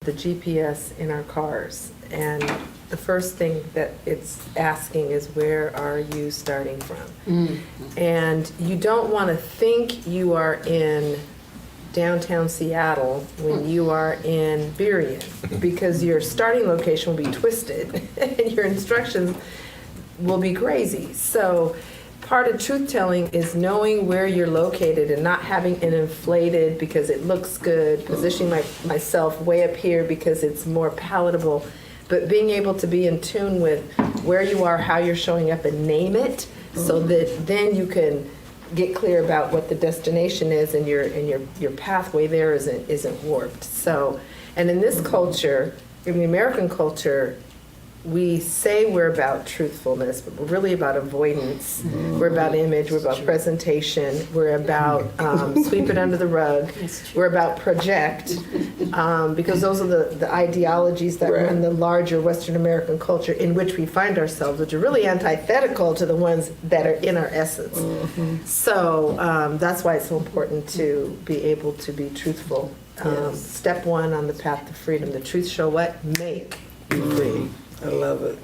the GPS in our cars, and the first thing that it's asking is, where are you starting from? Mm-hmm. And you don't want to think you are in downtown Seattle when you are in Burien, because your starting location will be twisted and your instructions will be crazy. So part of truth telling is knowing where you're located and not having an inflated, because it looks good, positioning myself way up here because it's more palatable, but being able to be in tune with where you are, how you're showing up, and name it, so that then you can get clear about what the destination is, and your pathway there isn't warped. So, and in this culture, in the American culture, we say we're about truthfulness, but we're really about avoidance. We're about image, we're about presentation, we're about sweep it under the rug, we're about project, because those are the ideologies that run the larger Western American culture in which we find ourselves, which are really antithetical to the ones that are in our essence. So that's why it's so important to be able to be truthful. Step one on the path to freedom. The truth shall what? Make you free. I love it.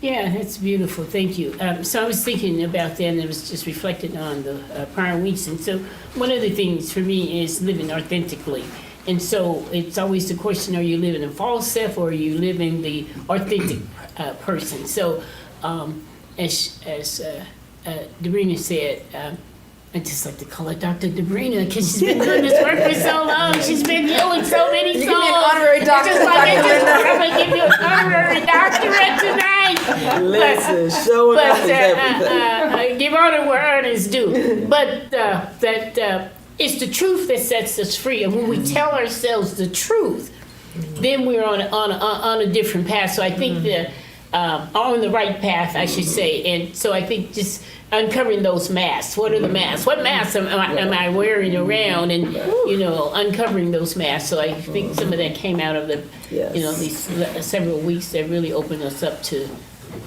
Yeah, that's beautiful. Thank you. So I was thinking about that, and it was just reflected on the prior weeks. And so one of the things for me is living authentically. And so it's always the question, are you living a false self, or are you living the authentic person? So as Debrina said, I just like to call her Dr. Debrina, because she's been doing this work for so long. She's been doing so many songs. You give me an honorary doctorate. I'm going to give you an honorary doctorate tonight. Listen, showing up is everything. Give honor where honor is due. But that it's the truth that sets us free. And when we tell ourselves the truth, then we're on a different path. So I think that on the right path, I should say. And so I think just uncovering those masks. What are the masks? What masks am I wearing around? And uncovering those masks. So I think some of that came out of the these several weeks that really opened us up to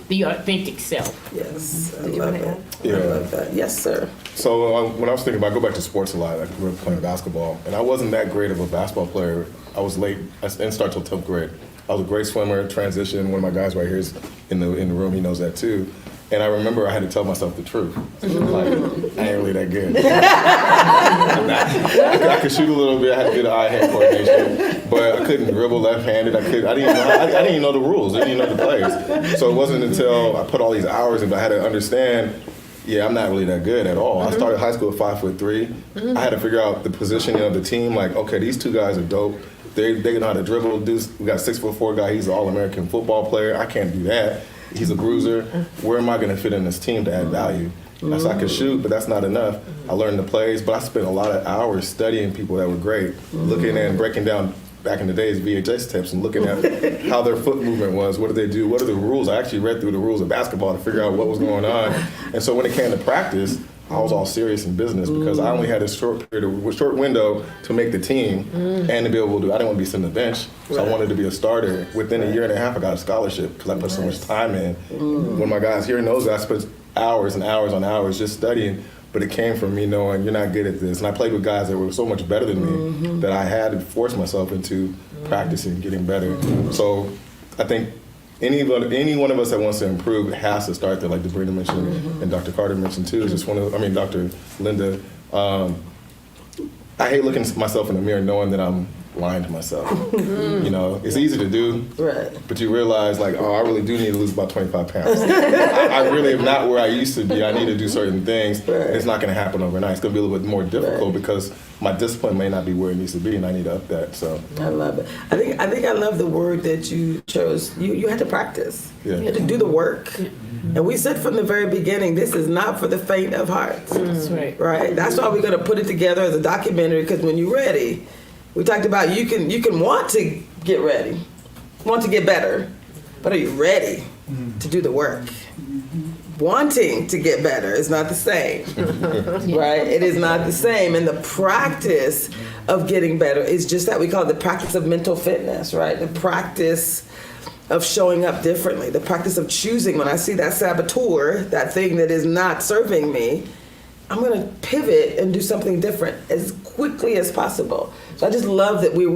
the authentic self. Yes, I Did you love want to it. add? Yeah. I love that. Yes, sir. So when I was thinking about, I go back to sports a lot. I grew up playing basketball, and I wasn't that great of a basketball player. I was late. I didn't start till 10th grade. I was a great swimmer, transition. One of my guys right here is in the room. He knows that too. And I remember I had to tell myself the truth. Like, I ain't really that good. I could shoot a little bit. I had good eye-hand coordination, but I couldn't dribble left-handed. I didn't even know the rules. I didn't even know the plays. So it wasn't until I put all these hours in, but I had to understand, I'm not really that good at all. I started high school at 5'3". I had to figure out the positioning of the team. Like, okay, these two guys are dope. They know how to dribble. We got a 6'4" guy. He's an All-American football player. I can't do that. He's a bruiser. Where am I going to fit in this team to add value? So I could shoot, but that's not enough. I learned the plays, but I spent a lot of hours studying people that were great, looking and breaking down, back in the days, VHS tapes, and looking at how their foot movement was. What did they do? What are the rules? I actually read through the rules of basketball to figure out what was going on. And so when it came to practice, I was all serious in business because I only had a short window to make the team and to be able to do. I didn't want to be sitting on the bench, so I wanted to be a starter. Within a year and a half, I got a scholarship because I put so much time in. One of my guys here knows that I spent hours and hours on hours just studying, but it came from me knowing you're not good at this. And I played with guys that were so much better than me that I had to force myself into practicing, getting better. So I think any one of us that wants to improve has to start there, like Debrina mentioned and Dr. Carter mentioned too. Is just Dr. Linda. I hate looking at myself in the mirror knowing that I'm lying to myself. It's easy to do, but you realize I really do need to lose about 25 pounds. I really am not where I used to be. I need to do certain things. It's not going to happen overnight. It's going to be a little bit more difficult because my discipline may not be where it needs to be, and I need to up that. So I love it. I think I love the word that you chose. You had to practice. You had to do the work. And we said from the very beginning, this is not for the faint of heart. That's right. Right. That's why we're going to put it together as a documentary, because when you're ready, we talked about you can want to get ready, want to get better, but are you ready to do the work? Wanting to get better is not the same, right? It is not the same. And the practice of getting better is just that. We call it the practice of mental fitness, right? The practice of showing up differently, the practice of choosing when I see that saboteur, that thing that is not serving me, I'm going to pivot and do something different as quickly as possible. So I just love that we're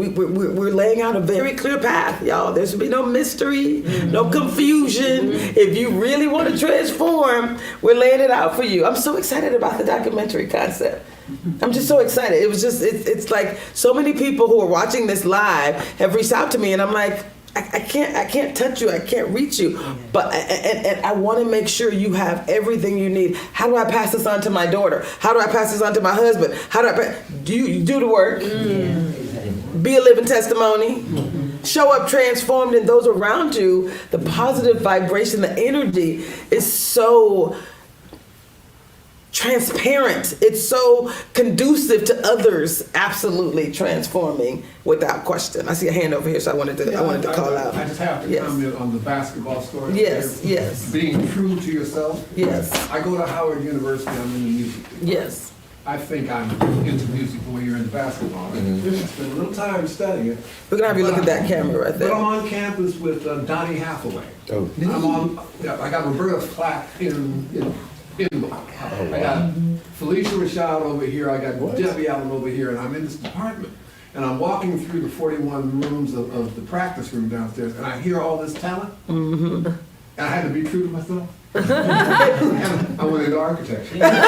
laying out a very clear path, y'all. There should be no mystery, no confusion. If you really want to transform, we're laying it out for you. I'm so excited about the documentary concept. I'm just so excited. It was just, it's like so many people who are watching this live have reached out to me, and I'm like, I can't touch you. I can't reach you. But and I want to make sure you have everything you need. How do I pass this on to my daughter? How do I pass this on to my husband? How do I do the work? Be a living testimony. Show up transformed, and those around you, the positive vibration, the energy is so transparent. It's so conducive to others absolutely transforming without question. I see a hand over here, so I wanted to call out. I just have to comment on the basketball story. Yes, yes. Being true to yourself. Yes. I go to Howard University, I'm in the music department. Yes. I think I'm into music the way you're into basketball. I spent a little time studying it. We're gonna have you look at that camera right But there. I'm on campus with Donnie Hathaway. Oh. I got Roberta Flack in I got Felicia Rashad over here, I got Debbie Allen over here, and I'm in this department. And I'm walking through the 41 rooms of the practice room downstairs, and I hear all this talent. And I had to be true to myself. And I went into architecture. Left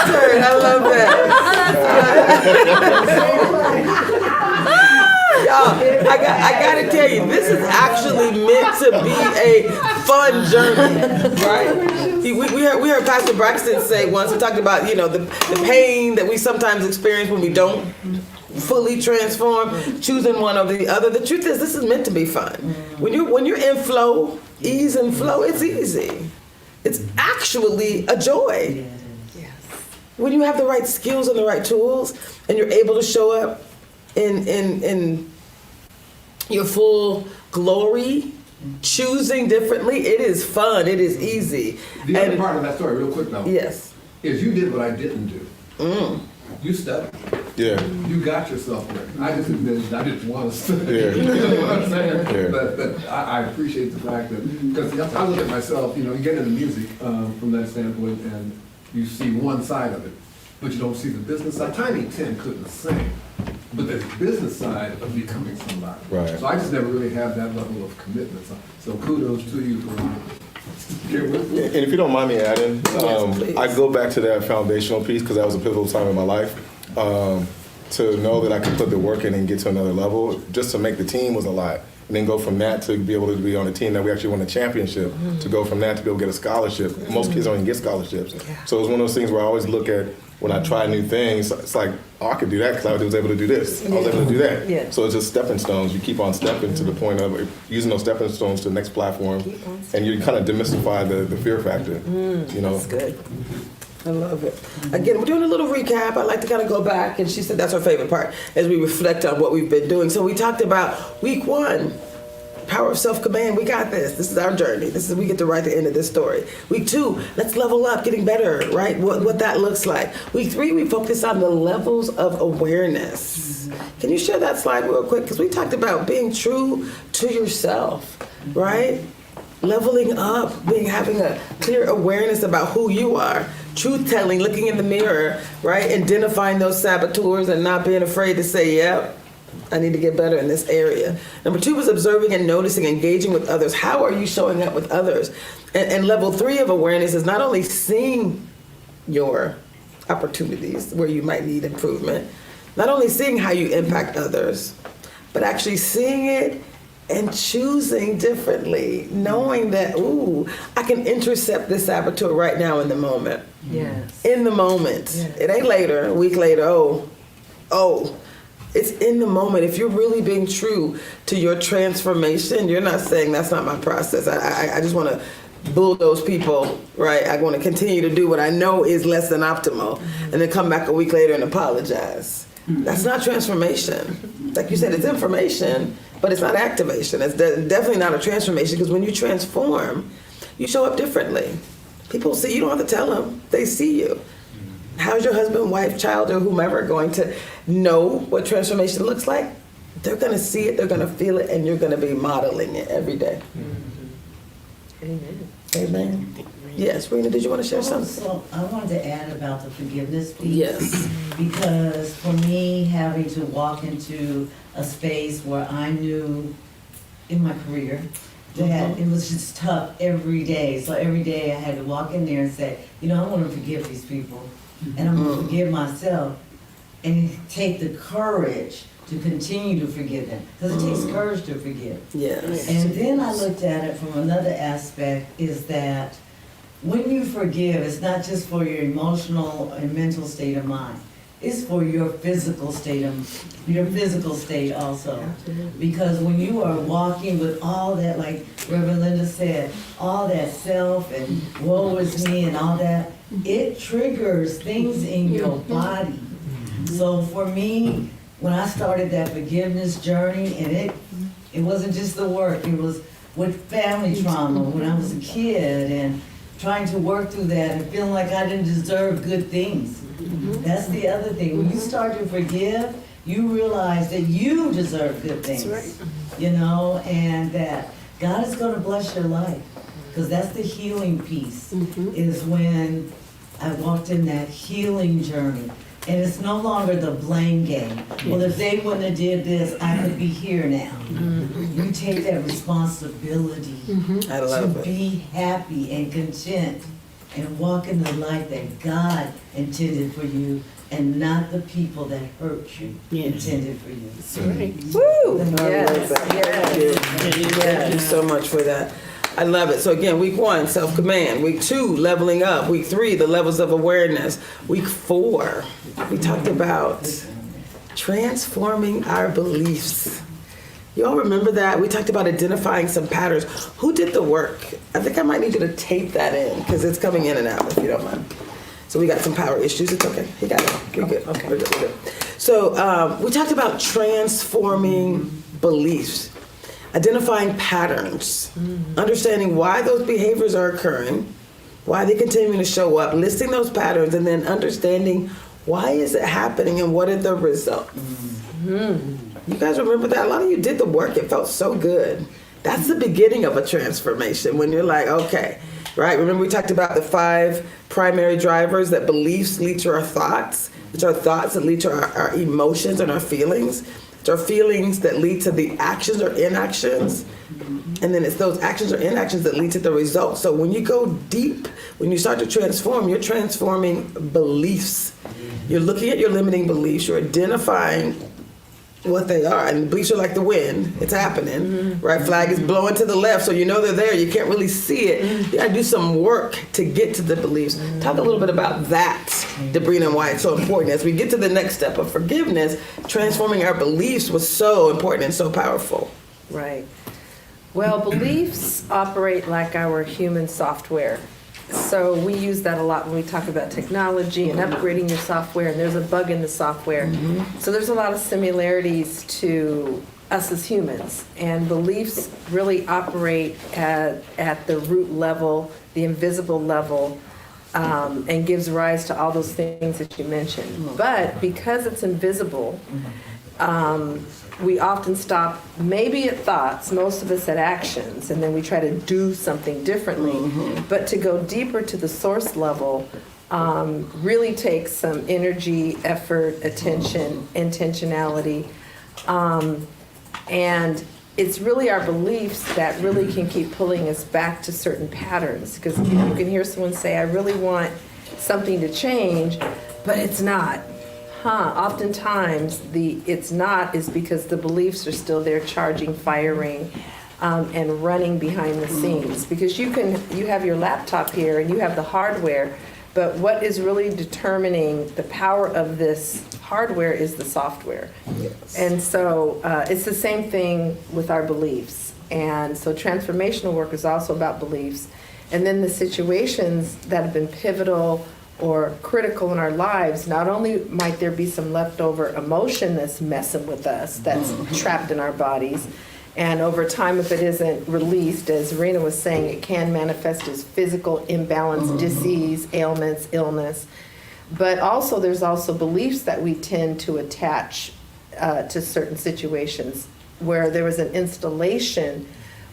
turn. I love that. Y'all, I gotta tell you, this is actually meant to be a fun journey, right? We heard Pastor Braxton say once, we talked about, the pain that we sometimes experience when we don't fully transform, choosing one over the other. The truth is, this is meant to be fun. When you're in flow, ease and flow, it's easy. It's actually a joy. When you have the right skills and the right tools, and you're able to show up in your full glory, choosing differently, it is fun, it is easy. The other part of that story, real quick though, yes, is you did what I didn't do. You studied. Yeah. You got yourself there. I just admitted I didn't want to study. Yeah. You know what I'm saying? Yeah. But I appreciate the fact that, because I look at myself, you get into music from that standpoint, and you see one side of it, but you don't see the business side. Tiny Tim couldn't sing, but there's business side of becoming somebody. Right. So I just never really had that level of commitment. So kudos to you for getting with me. And if you don't mind me adding, please. I go back to that foundational piece because that was a pivotal time in my life. To know that I could put the work in and get to another level, just to make the team was a lot. And then go from that to be able to be on a team that we actually won a championship, to go from that to be able to get a scholarship. Most kids don't even get scholarships. So it was one of those things where I always look at, when I try new things, it's like, oh, I could do that because I was able to do this. I was able to do that. Yeah. So it's just stepping stones. You keep on stepping to the point of using those stepping stones to the next platform, and you kind of demystify the fear factor. That's good. I love it. Again, we're doing a little recap. I'd like to kind of go back, and she said that's her favorite part as we reflect on what we've been doing. So we talked about week 1, power of self-command. We got this. This is our journey. We get to write the end of this story. Week 2, let's level up, getting better, right? What that looks like. Week 3, we focus on the levels of awareness. Can you share that slide real quick? Because we talked about being true to yourself, right? Leveling up, having a clear awareness about who you are. Truth-telling, looking in the mirror, right? Identifying those saboteurs and not being afraid to say, yep, I need to get better in this area. Number 2 was observing and noticing, engaging with others. How are you showing up with others? And level 3 of awareness is not only seeing your opportunities where you might need improvement, not only seeing how you impact others, but actually seeing it and choosing differently, knowing that, ooh, I can intercept this saboteur right now in the moment. Yes. In the moment. Yes. It ain't later, a week later, oh. It's in the moment. If you're really being true to your transformation, you're not saying that's not my process. I just want to bulldoze people, right? I want to continue to do what I know is less than optimal, and then come back a week later and apologize. That's not transformation. Like you said, it's information, but it's not activation. It's definitely not a transformation, because when you transform, you show up differently. People see you, don't have to tell them. They see you. How's your husband, wife, child, or whomever going to know what transformation looks like? They're going to see it, they're going to feel it, and you're going to be modeling it every day. Amen. Amen. Yes, Rena, did you want to share something? So I wanted to add about the forgiveness piece. Yes. Because for me, having to walk into a space where I knew in my career that it was just tough every day. So every day I had to walk in there and say, I want to forgive these people. And I'm going to forgive myself. And take the courage to continue to forgive them. Because it takes courage to forgive. Yes. And then I looked at it from another aspect, is that when you forgive, it's not just for your emotional and mental state of mind. It's for your physical state also. Because when you are walking with all that, like Reverend Linda said, all that self and woe is me and all that, it triggers things in your body. So for me, when I started that forgiveness journey, and it wasn't just the work, it was with family trauma when I was a kid and trying to work through that and feeling like I didn't deserve good things. That's the other thing. When you start to forgive, you realize that you deserve good things. That's right. And that God is going to bless your life. Because that's the healing piece, is when I walked in that healing journey. And it's no longer the blame game. Well, if they wouldn't have did this, I could be here now. You take that responsibility I to love it. be happy and content and walk in the life that God intended for you and not the people that hurt you intended for you. That's right. Woo! I love Yes, that. yes. Thank you. Thank you so much for that. I love it. So again, week 1, self-command. Week 2, leveling up. Week 3, the levels of awareness. Week 4, we talked about transforming our beliefs. You all remember that? We talked about identifying some patterns. Who did the work? I think I might need you to tape that in because it's coming in and out, if you don't mind. So we got some power issues. It's okay. You got it. We're good. Okay. We're good. So we talked about transforming beliefs, identifying patterns, understanding why those behaviors are occurring, why they continue to show up, listing those patterns, and then understanding why is it happening and what are the results. You guys remember that? A lot of you did the work. It felt so good. That's the beginning of a transformation when you're like, okay, right? Remember we talked about the 5 primary drivers, that beliefs lead to our thoughts. It's our thoughts that lead to our emotions and our feelings. It's our feelings that lead to the actions or inactions. And then it's those actions or inactions that lead to the results. So when you go deep, when you start to transform, you're transforming beliefs. You're looking at your limiting beliefs. You're identifying what they are, and beliefs are like the wind. It's happening, right? Flag is blowing to the left, so you know they're there. You can't really see it. You gotta do some work to get to the beliefs. Talk a little bit about that, Debrina, and why it's so important. As we get to the next step of forgiveness, transforming our beliefs was so important and so powerful. Right. Well, beliefs operate like our human software. So we use that a lot when we talk about technology and upgrading your software, and there's a bug in the software. So there's a lot of similarities to us as humans, and beliefs really operate at the root level, the invisible level, and gives rise to all those things that you mentioned. But because it's invisible, we often stop maybe at thoughts, most of us at actions, and then we try to do something differently. But to go deeper to the source level really takes some energy, effort, attention, intentionality. And it's really our beliefs that really can keep pulling us back to certain patterns. Because you can hear someone say, I really want something to change, but it's not. Oftentimes the it's not is because the beliefs are still there charging, firing, and running behind the scenes. Because you have your laptop here and you have the hardware, but what is really determining the power of this hardware is the software. Yes. And so it's the same thing with our beliefs. And so transformational work is also about beliefs. And then the situations that have been pivotal or critical in our lives, not only might there be some leftover emotion that's messing with us, that's trapped in our bodies, and over time, if it isn't released, as Rena was saying, it can manifest as physical imbalance, disease, ailments, illness. But also, there's also beliefs that we tend to attach to certain situations where there was an installation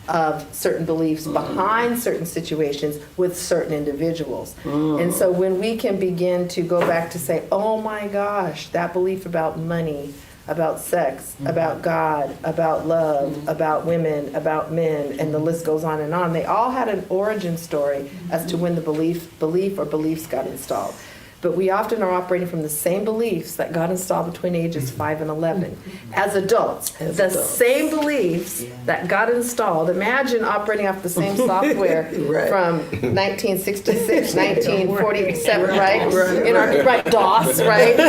of certain beliefs behind certain situations with certain individuals. And so when we can begin to go back to say, oh my gosh, that belief about money, about sex, about God, about love, about women, about men, and the list goes on and on. They all had an origin story as to when the belief or beliefs got installed. But we often are operating from the same beliefs that got installed between ages 5 and 11. As adults, the same beliefs that got installed. Imagine operating off the same software Right. from 1966, 1947, right? In our DOS, right?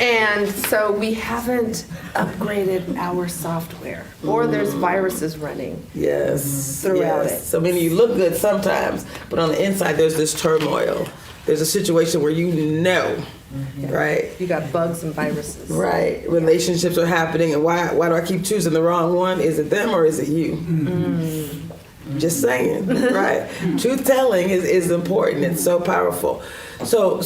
And so we haven't upgraded our software, or there's viruses running. Yes. Throughout yes. it. So, I mean, you look good sometimes, but on the inside, there's this turmoil. There's a situation where right? You got bugs and viruses. Right. Relationships are happening, and why do I keep choosing the wrong one? Is it them or is it you? Just saying, right? Truth telling is important. It's so powerful. So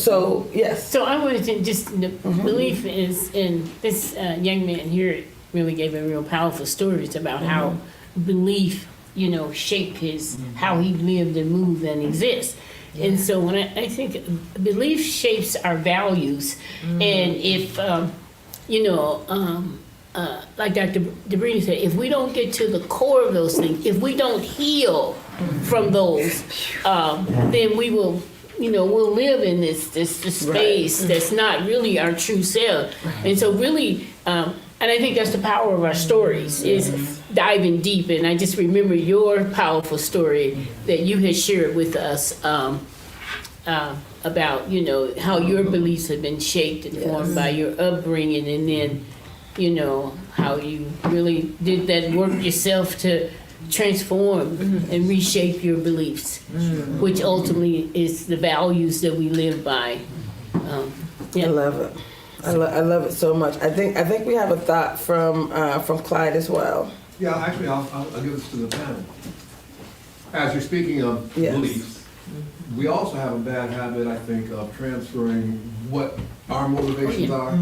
yes. So I wanted to just, the belief is in this young man here really gave a real powerful stories about how belief, shaped how he lived and moved and exists. And so when I think belief shapes our values, and if, like Dr. DeBrini said, if we don't get to the core of those things, if we don't heal from those, then we will, we'll live in this space that's not really our true self. And so really, and I think that's the power of our stories, is diving deep. And I just remember your powerful story that you had shared with us about, how your beliefs have been shaped and formed by your upbringing, and then, how you really did that work yourself to transform and reshape your beliefs, which ultimately is the values that we live by. I love it. I love it so much. I think we have a thought from Clyde as well. Yeah, actually, I'll give this to the panel. As you're speaking of Yes. beliefs, we also have a bad habit, I think, of transferring what our motivations are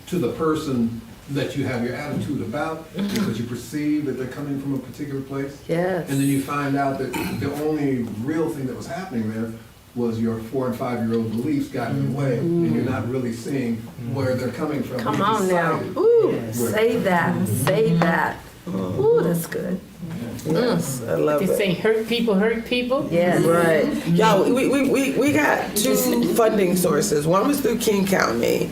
to the person that you have your attitude about, because you perceive that they're coming from a particular place. Yes. And then you find out that the only real thing that was happening there was your 4 and 5-year-old beliefs got in the way, and you're not really seeing where they're coming from. Come You on now. decided Ooh, where- say that. Ooh, that's good. Yes, I love They it. say hurt people. Yes. Right. Y'all, we got 2 funding sources. One was through King County,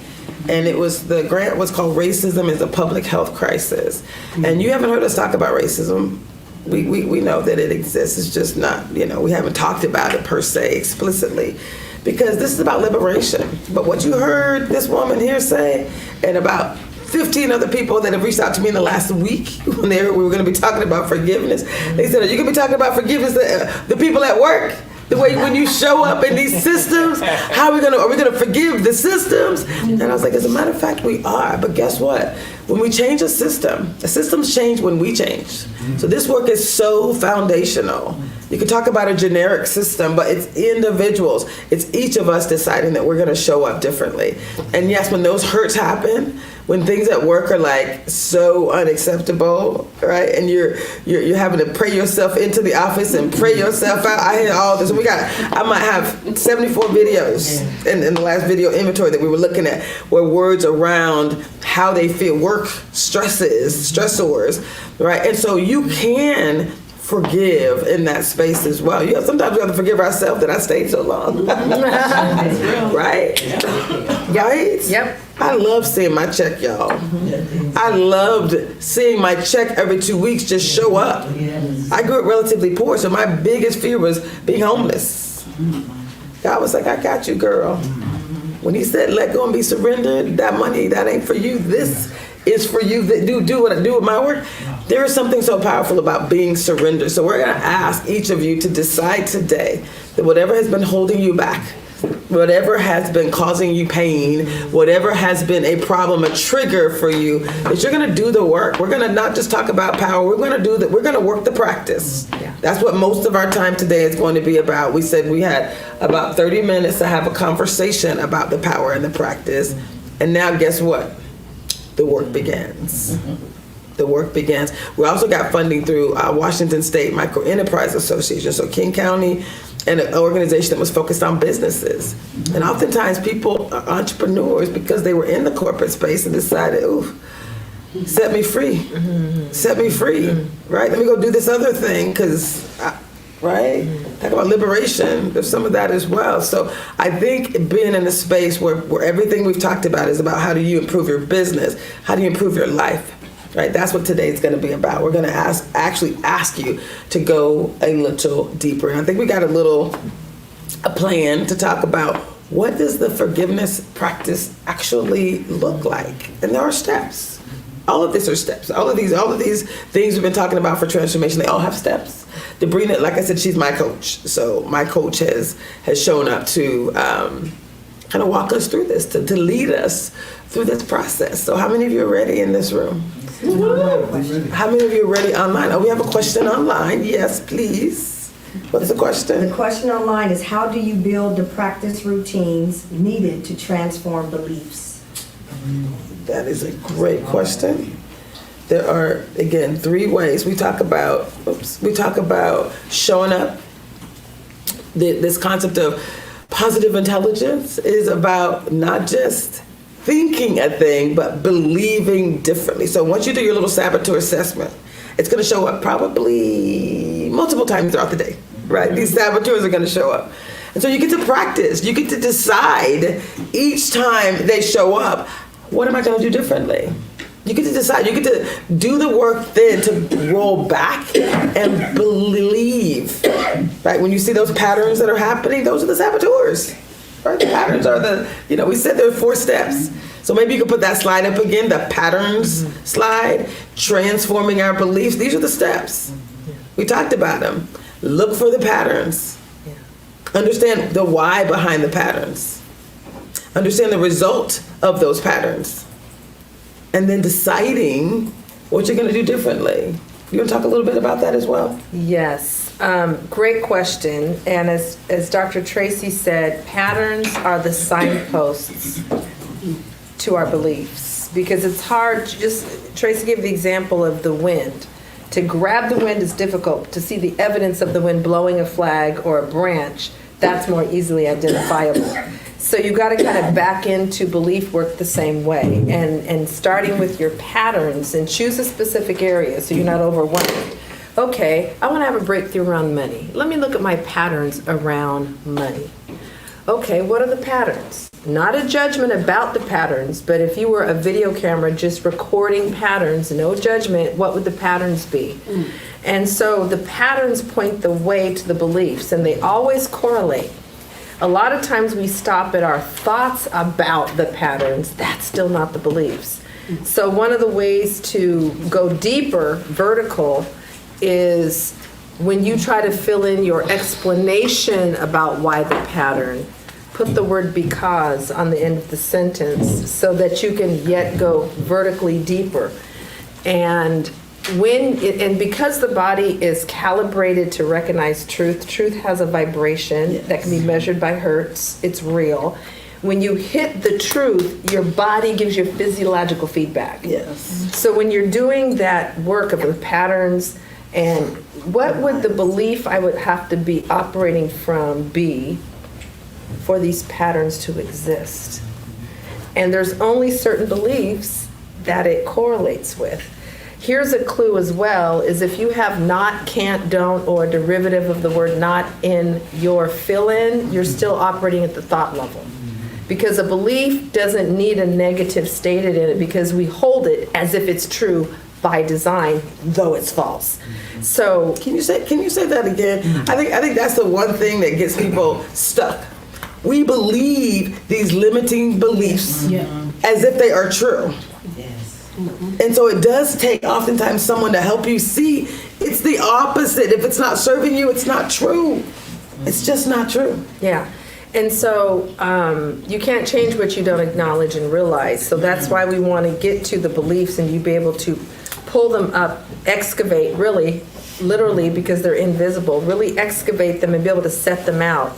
and the grant was called Racism is a Public Health Crisis. And you haven't heard us talk about racism. We know that it exists. It's just not, we haven't talked about it per se explicitly, because this is about liberation. But what you heard this woman here say, and about 15 other people that have reached out to me in the last week when we were going to be talking about forgiveness, they said, are you going to be talking about forgiveness to the people at work? The way when you show up in these systems, are we gonna forgive the systems? And I was like, as a matter of fact, we are. But guess what? When we change a system, the systems change when we change. So this work is so foundational. You can talk about a generic system, but it's individuals. It's each of us deciding that we're gonna show up differently. And yes, when those hurts happen, when things at work are like so unacceptable, right? And you're having to pray yourself into the office and pray yourself out. I hear all this. I might have 74 videos in the last video inventory that we were looking at, where words around how they feel, work stressors, right? And so you can forgive in that space as well. Sometimes we have to forgive ourselves that I stayed so long. Right? Right? Yep. I love seeing my check, y'all. I loved seeing my check every 2 weeks just show up. I grew up relatively poor, so my biggest fear was being homeless. God was like, I got you, girl. When he said, let go and be surrendered, that money, that ain't for you. This is for you that do what I do with my work. There is something so powerful about being surrendered. So we're going to ask each of you to decide today that whatever has been holding you back, whatever has been causing you pain, whatever has been a problem, a trigger for you, that you're going to do the work. We're going to not just talk about power. We're going to do that. We're going to work the practice. Yeah. That's what most of our time today is going to be about. We said we had about 30 minutes to have a conversation about the power and the practice. And now guess what? The work begins. the work begins. We also got funding through Washington State Micro Enterprise Association, so King County, and an organization that was focused on businesses. And oftentimes people are entrepreneurs because they were in the corporate space and decided, ooh, set me free, set me free, right? Let me go do this other thing, because, right? Talk about liberation. There's some of that as well. So I think being in a space where everything we've talked about is about how do you improve your business, how do you improve your life, right? That's what today's going to be about. We're going to actually ask you to go a little deeper. And I think we got a plan to talk about what does the forgiveness practice actually look like. And there are steps. All of these are steps. All of these things we've been talking about for transformation, they all have steps. Debrina, like I said, she's my coach. So my coach has shown up to kind of walk us through this, to lead us through this process. So how many of you are ready in this room? How many of you are ready online? Oh, we have a question online. Yes, please. What's the question? The question online is, how do you build the practice routines needed to transform beliefs? That is a great question. There are, again, 3 ways. We talk about showing up. This concept of positive intelligence is about not just thinking a thing, but believing differently. So once you do your little saboteur assessment, it's going to show up probably multiple times throughout the day, right? These saboteurs are going to show up. And so you get to practice. You get to decide each time they show up, what am I going to do differently? You get to decide. You get to do the work then to roll back and believe. Right? When you see those patterns that are happening, those are the saboteurs. Right? The patterns are we said there are 4 steps. So maybe you could put that slide up again, the patterns slide, transforming our beliefs. These are the steps. We talked about them. Look for the patterns. Understand the why behind the patterns. Understand the result of those patterns. And then deciding what you're going to do differently. You want to talk a little bit about that as well? Yes, great question. And as Dr. Tracy said, patterns are the signposts to our beliefs, because it's hard. Tracy gave the example of the wind. To grab the wind is difficult. To see the evidence of the wind blowing a flag or a branch, that's more easily identifiable. So you got to kind of back into belief work the same way, and starting with your patterns, and choose a specific area so you're not overwhelmed. Okay, I want to have a breakthrough around money. Let me look at my patterns around money. Okay, what are the patterns? Not a judgment about the patterns, but if you were a video camera just recording patterns, no judgment, what would the patterns be? And so the patterns point the way to the beliefs, and they always correlate. A lot of times we stop at our thoughts about the patterns. That's still not the beliefs. So one of the ways to go deeper, vertical, is when you try to fill in your explanation about why the pattern, put the word because on the end of the sentence so that you can yet go vertically deeper. And because the body is calibrated to recognize truth has a vibration that can be measured by hertz. It's real. When you hit the truth, your body gives you physiological feedback. Yes. So when you're doing that work of the patterns, and what would the belief I would have to be operating from be for these patterns to exist? And there's only certain beliefs that it correlates with. Here's a clue as well, is if you have not, can't, don't, or a derivative of the word not in your fill-in, you're still operating at the thought level. Because a belief doesn't need a negative stated in it, because we hold it as if it's true by design, though it's false. So Can you say that again? I think that's the one thing that gets people stuck. We believe these limiting beliefs as if they are true. And so it does take oftentimes someone to help you see it's the opposite. If it's not serving you, it's not true. It's just not true. yeah. And so you can't change what you don't acknowledge and realize. So that's why we want to get to the beliefs, and you be able to pull them up, excavate, really, literally, because they're invisible, really excavate them and be able to set them out.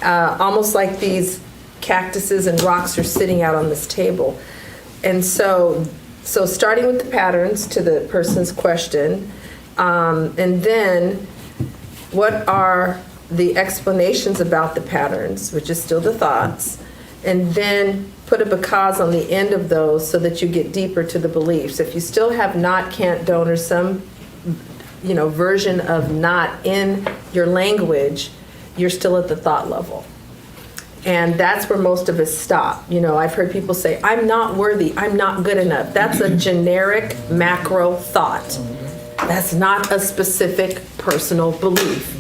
Almost like these cactuses and rocks are sitting out on this table. And so So starting with the patterns to the person's question, and then what are the explanations about the patterns, which is still the thoughts, and then put a because on the end of those so that you get deeper to the beliefs. If you still have not, can't, don't, or some version of not in your language, you're still at the thought level. And that's where most of us stop. I've heard people say, I'm not worthy, I'm not good enough. That's a generic macro thought. That's not a specific personal belief.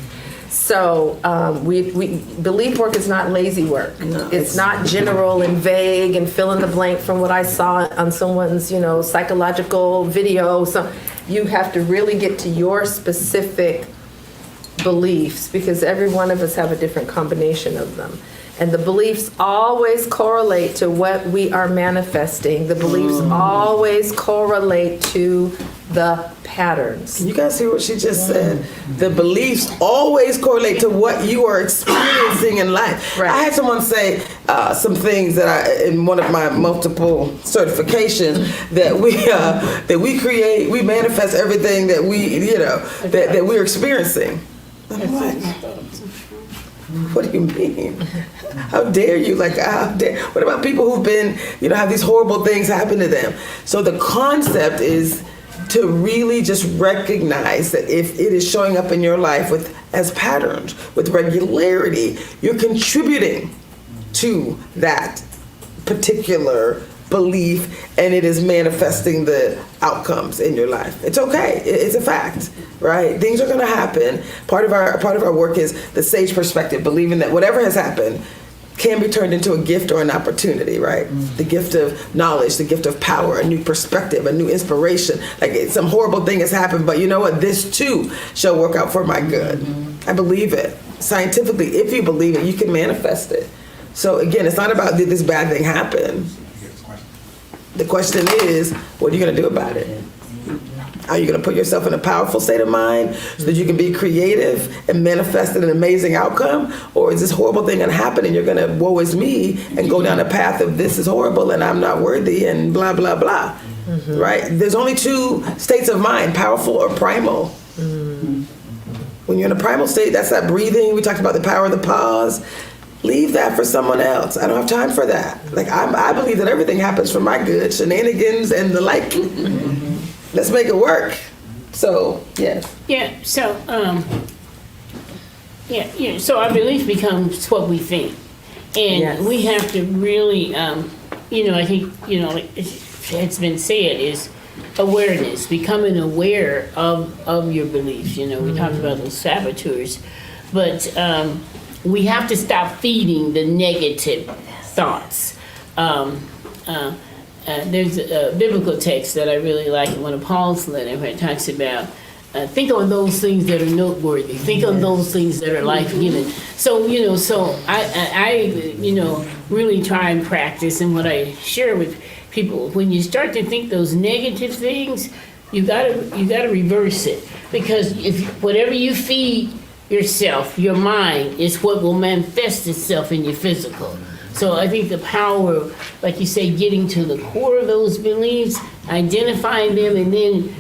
So we belief work is not lazy work. No, it's not general and vague and fill in the blank from what I saw on someone's psychological video. So you have to really get to your specific beliefs, because every one of us have a different combination of them. And the beliefs always correlate to what we are manifesting. The beliefs always correlate to the patterns. Can you guys hear what she just said? The beliefs always correlate to what you are experiencing in life. Right. I had someone say some things that in one of my multiple certifications, that we create, we manifest everything that that we're experiencing. I'm like, what do you mean? How dare you? What about people who've been, have these horrible things happen to them? So the concept is to really just recognize that if it is showing up in your life as patterns, with regularity, you're contributing to that particular belief, and it is manifesting the outcomes in your life. It's okay. It's a fact, right? Things are going to happen. Part of our work is the sage perspective, believing that whatever has happened can be turned into a gift or an opportunity, right? The gift of knowledge, the gift of power, a new perspective, a new inspiration. Like some horrible thing has happened, but you know what? This too shall work out for my good. I believe it. Scientifically, if you believe it, you can manifest it. So again, it's not about did this bad thing happen. The question is, what are you going to do about it? Are you going to put yourself in a powerful state of mind so that you can be creative and manifest an amazing outcome? Or is this horrible thing going to happen and you're going to woe is me and go down a path of this is horrible and I'm not worthy and blah, blah, blah, right? There's only two states of mind, powerful or primal. When you're in a primal state, that's that breathing. We talked about the power of the pause. Leave that for someone else. I don't have time for that. I believe that everything happens for my good, shenanigans and the like. Let's make it work. So, yes. Yeah. So, So our belief becomes what we think, and Yes. we have to really, I think, it's been said is awareness, becoming aware of your beliefs. We talked about those saboteurs, but we have to stop feeding the negative thoughts. There's a biblical text that I really like, one of Paul's letter, where it talks about think on those things that are noteworthy. Think on those things that are life-giving. So, I really try and practice, and what I share with people, when you start to think those negative things, you gotta reverse it, because if whatever you feed yourself, your mind, is what will manifest itself in your physical. So I think the power of, like you say, getting to the core of those beliefs, identifying them, and then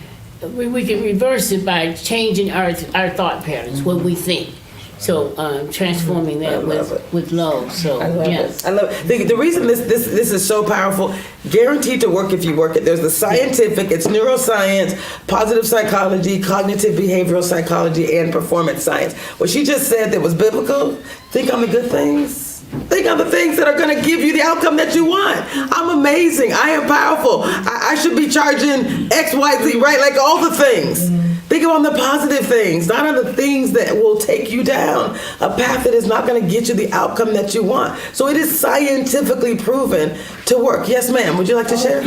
we can reverse it by changing our thought patterns, what we think. So transforming that with love. So I love yes. it. I love it. The reason this is so powerful, guaranteed to work if you work it. There's the scientific, it's neuroscience, positive psychology, cognitive behavioral psychology, and performance science. What she just said that was biblical, think on the good things. Think on the things that are going to give you the outcome that you want. I'm amazing. I am powerful. I should be charging X, Y, Z, right? Like all the things. Think on the positive things, not on the things that will take you down a path that is not going to get you the outcome that you want. So it is scientifically proven to work. Yes, ma'am. Would you like to share?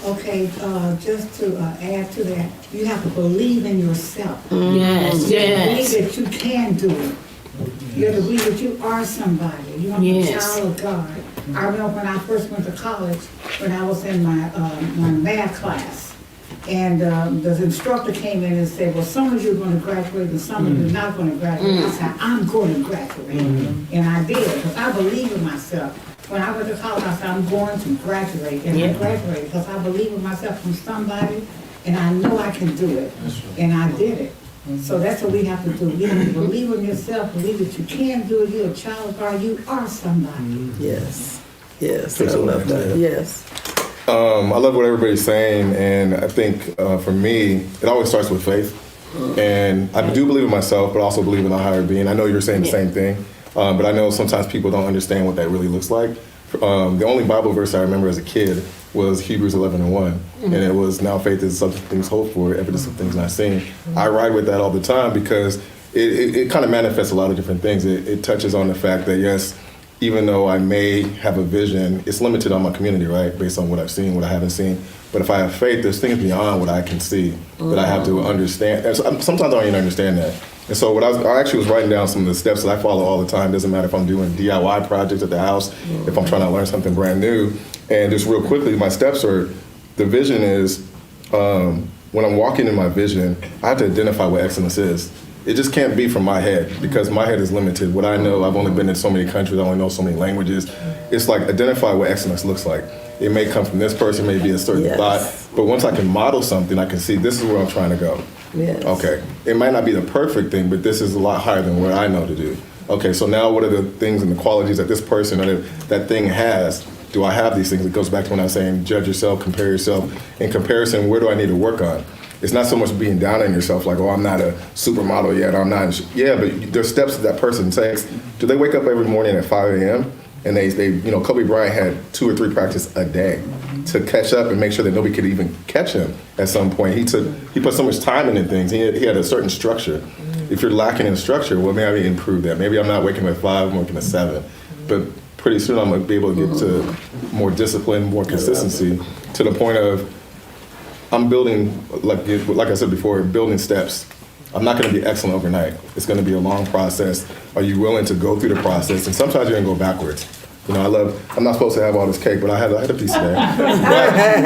Okay, just to add to that, you have to believe in yourself. Yes, You yes. believe that you can do it. You have to believe that you are somebody. You are Yes. a child of God. I remember when I first went to college, when I was in my math class, and the instructor came in and said, well, some of you are going to graduate and some of you are not going to graduate. I said, I'm going to graduate. And I did, because I believe in myself. When I went to college, I said, I'm going to graduate, and I graduated, because I believe in myself from somebody, and I know I can do it, and I did it. So that's what we have to do. We have to believe in yourself, believe that you can do it, you're a child of God, you are somebody. Yes. Yes. I love that. Yes. I love what everybody's saying, and I think for me, it always starts with faith. And I do believe in myself, but also believe in a higher being. I know you're saying the same thing, but I know sometimes people don't understand what that really looks like. The only Bible verse I remember as a kid was Hebrews 11:1, and it was, now faith is something things hoped for, evidence of things not seen. I ride with that all the time because it kind of manifests a lot of different things. It touches on the fact that, yes, even though I may have a vision, it's limited on my community, right? Based on what I've seen, what I haven't seen. But if I have faith, there's things beyond what I can see that I have to understand. And so, sometimes I don't even understand that. And so what I actually was writing down some of the steps that I follow all the time. Doesn't matter if I'm doing DIY projects at the house, if I'm trying to learn something brand new. And just real quickly, my steps are, the vision is, when I'm walking in my vision, I have to identify what excellence is. It just can't be from my head, because my head is limited. What I know, I've only been in so many countries, I only know so many languages. It's like, identify what excellence looks like. It may come from this person, may be a certain thought, but once I can model something, I can see this is where I'm trying to go. Yes. Okay, it might not be the perfect thing, but this is a lot higher than what I know to do. Okay, so now what are the things and the qualities that this person or that thing has? Do I have these things? It goes back to when I was saying, judge yourself, compare yourself. In comparison, where do I need to work on? It's not so much being down on yourself, like, oh, I'm not a supermodel yet, I'm not. Yeah, but there's steps that person takes. Do they wake up every morning at 5 a.m.? And they, Kobe Bryant had 2 or 3 practices a day to catch up and make sure that nobody could even catch him at some point. He put so much time into things. He had a certain structure. If you're lacking in structure, well, maybe I improve that. Maybe I'm not waking up at 5, I'm waking at 7. But pretty soon I'm gonna be able to get to more discipline, more consistency, to the point of, I'm building, like I said before, building steps. I'm not going to be excellent overnight. It's going to be a long process. Are you willing to go through the process? And sometimes you're going to go backwards. I'm not supposed to have all this cake, but I had a piece today.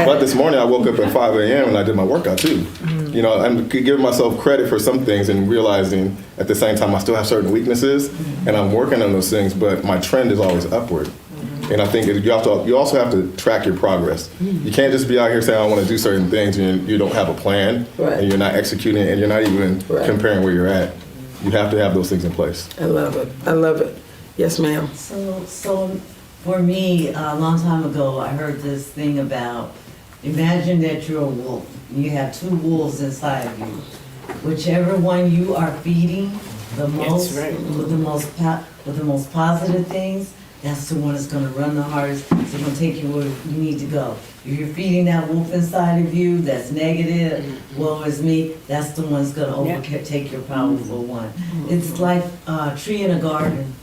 but this morning I woke up at 5 a.m. and I did my workout too. I'm giving myself credit for some things and realizing at the same time I still have certain weaknesses and I'm working on those things, but my trend is always upward. And I think you also have to track your progress. You can't just be out here saying, I want to do certain things, and you don't have a plan, and you're not executing, and you're not even comparing where you're at. You have to have those things in place. I love it. I love it. Yes, ma'am. So for me, a long time ago, I heard this thing about, imagine that you're a wolf. You have 2 wolves inside of you. Whichever one you are feeding the most, with the most positive things, that's the one that's going to run the hardest. It's going to take you where you need to go. If you're feeding that wolf inside of you that's negative, woe is me, that's the one that's going to overtake your powerful one. It's like a tree in a garden.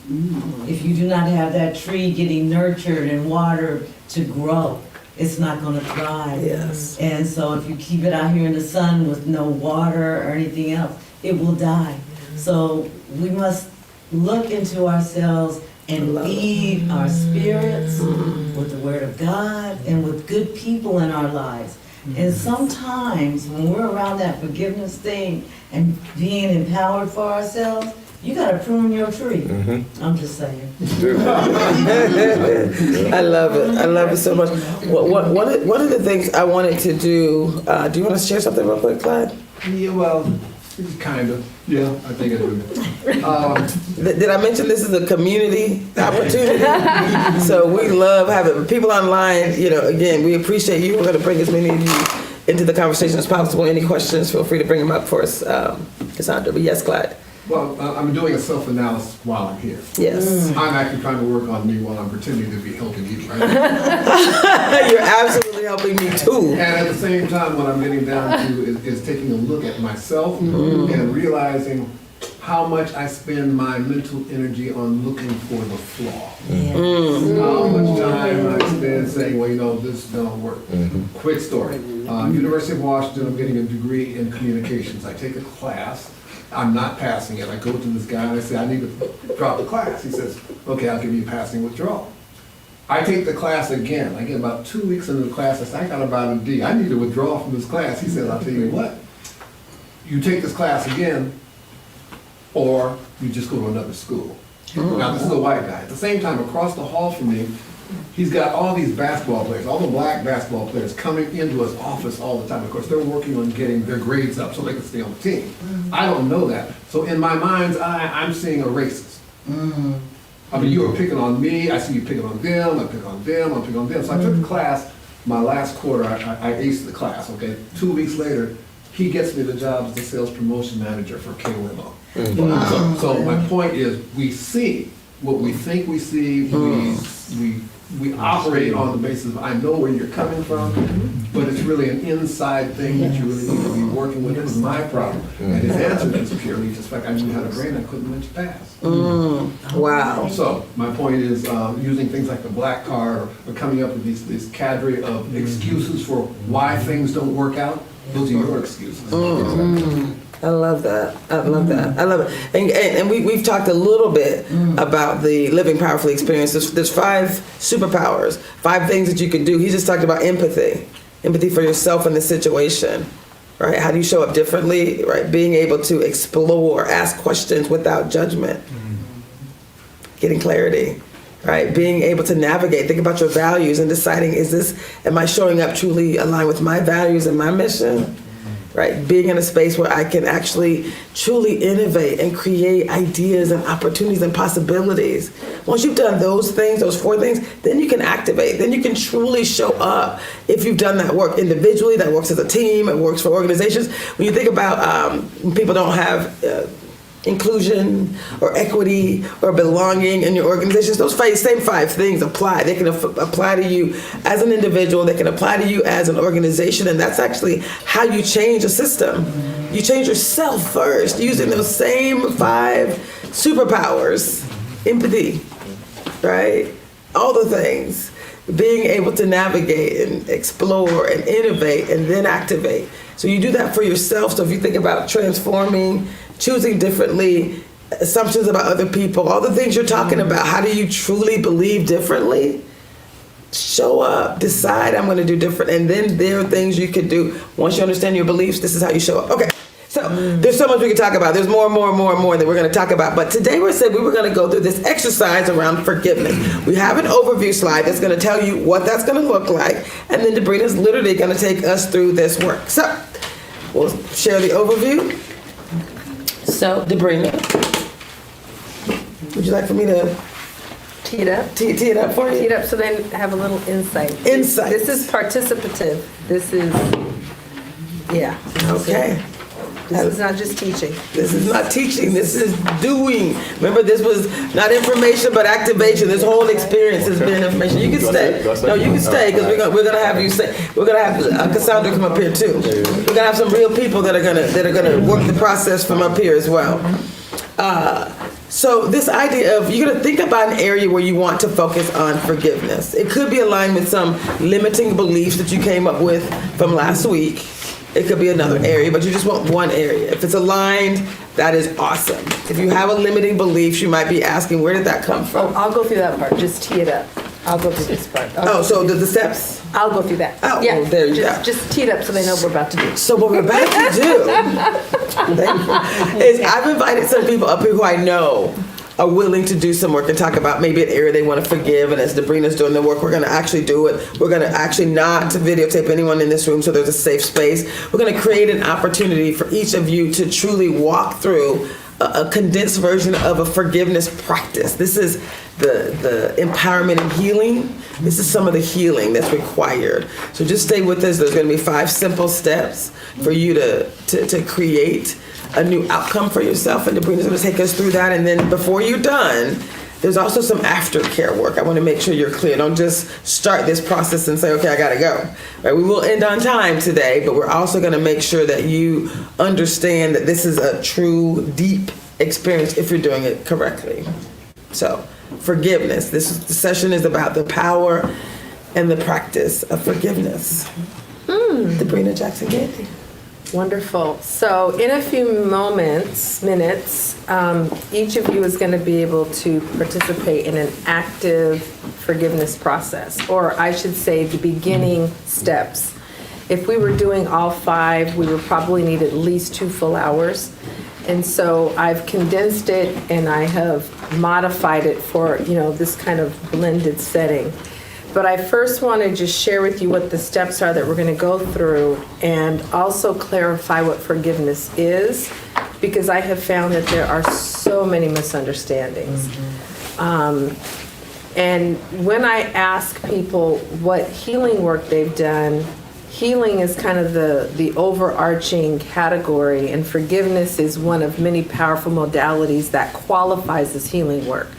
If you do not have that tree getting nurtured and watered to grow, it's not going to thrive. Yes. And so if you keep it out here in the sun with no water or anything else, it will die. So we must look into ourselves and feed our spirits with the Word of God and with good people in our lives. And sometimes when we're around that forgiveness thing and being empowered for ourselves, you got to prune your tree. I'm just saying. I love it. I love it so much. One of the things I wanted to do, do you want to share something real quick, Clyde? Yeah, well, kind of. Yeah, I think I do. Did I mention this is a community opportunity? So we love having people online. Again, we appreciate you. We're going to bring as many of you into the conversation as possible. Any questions, feel free to bring them up for us, Cassandra. But yes, Clyde. Well, I'm doing a self-analysis while I'm here. Yes. I'm actually trying to work on me while I'm pretending to be helping you, right? You're absolutely helping me too. And at the same time, what I'm getting down to is taking a look at myself and realizing how much I spend my mental energy on looking for the flaw. How much time I spend saying, well, this don't work. Quick story. University of Washington, I'm getting a degree in communications. I take a class. I'm not passing it. I go to this guy and I say, I need to drop the class. He says, okay, I'll give you a passing withdrawal. I take the class again. I get about 2 weeks into the class. I say, I got about a D. I need to withdraw from this class. He says, I'll tell you what. You take this class again, or you just go to another school. Now, this is a white guy. At the same time, across the hall from me He's got all these basketball players, all the black basketball players coming into his office all the time. Of course, they're working on getting their grades up so they can stay on the team. I don't know that. So in my mind's eye, I'm seeing a racist. I mean, you were picking on me, I see you picking on them, I pick on them, I pick on them. So I took the class, my last quarter, I aced the class, okay? 2 weeks later, he gets me the job as the sales promotion manager for K-Limo. So my point is, we see what we think we see, we operate on the basis of, I know where you're coming from, but it's really an inside thing that you really need to be working with. It was my problem. And his answer was purely just like, I knew how to grade, I couldn't let you pass. Wow. So my point is, using things like the black card or coming up with this cadre of excuses for why things don't work out, those are your excuses. I love that. I love that. I love it. And we've talked a little bit about the living powerfully experience. There's 5 superpowers, 5 things that you can do. He just talked about empathy for yourself in the situation, right? How do you show up differently, right? Being able to explore, ask questions without judgment, getting clarity, right? Being able to navigate, think about your values and deciding, am I showing up truly aligned with my values and my mission? Right, being in a space where I can actually truly innovate and create ideas and opportunities and possibilities. Once you've done those things, those 4 things, then you can activate. Then you can truly show up. If you've done that work individually, that works as a team, it works for organizations. When you think about when people don't have inclusion or equity or belonging in your organizations, those same 5 things apply. They can apply to you as an individual, they can apply to you as an organization, and that's actually how you change a system. You change yourself first using those same 5 superpowers. Empathy, right? All the things. Being able to navigate and explore and innovate and then activate. So you do that for yourself. So if you think about transforming, choosing differently, assumptions about other people, all the things you're talking about, how do you truly believe differently? Show up, decide I'm going to do different. And then there are things you could do. Once you understand your beliefs, this is how you show up. Okay. So there's so much we can talk about. There's more that we're going to talk about. But today we said we were going to go through this exercise around forgiveness. We have an overview slide that's going to tell you what that's going to look like. And then Debrina's literally going to take us through this work. So we'll share the overview. So Debrina, would you like for me to Tee it up. tee it up for you? Tee it up so they have a little insight. Insight. This is participative. This is, yeah. Okay. This is not just teaching. This is not teaching, this is doing. Remember, this was not information, but activation. This whole experience has been information. You can stay. No, you can stay, because we're gonna have you say. We're gonna have Cassandra come up here too. We're gonna have some real people that are gonna work the process from up here as well. So this idea of, you're gonna think about an area where you want to focus on forgiveness. It could be aligned with some limiting beliefs that you came up with from last week. It could be another area, but you just want one area. If it's aligned, that is awesome. If you have a limiting belief, you might be asking, where did that come Oh, from? I'll go through that part. Just tee it up. I'll go through this part. Oh, so the steps? I'll go through that. Oh, Yeah, well, there you go. Just tee it up so they know what we're about to do. So what we're about to do thank you, is I've invited some people up here who I know are willing to do some work and talk about maybe an area they want to forgive. And as Debrina's doing the work, we're going to actually do it. We're going to actually not videotape anyone in this room, so there's a safe space. We're going to create an opportunity for each of you to truly walk through a condensed version of a forgiveness practice. This is the empowerment and healing. This is some of the healing that's required. So just stay with us. There's going to be 5 simple steps for you to create a new outcome for yourself, and Debrina's going to take us through that. And then before you're done, there's also some aftercare work. I want to make sure you're clear. Don't just start this process and say, okay, I got to go. Right? We will end on time today, but we're also going to make sure that you understand that this is a true, deep experience if you're doing it correctly. So, forgiveness. The session is about the power and the practice of forgiveness. Debrina Jackson-Gandy. Wonderful. So in a few minutes, each of you is going to be able to participate in an active forgiveness process, or I should say the beginning steps. If we were doing all 5, we would probably need at least 2 full hours. And so I've condensed it and I have modified it for, this kind of blended setting. But I first want to just share with you what the steps are that we're going to go through, and also clarify what forgiveness is, because I have found that there are so many misunderstandings. And when I ask people what healing work they've done, healing is kind of the overarching category, and forgiveness is one of many powerful modalities that qualifies as healing work.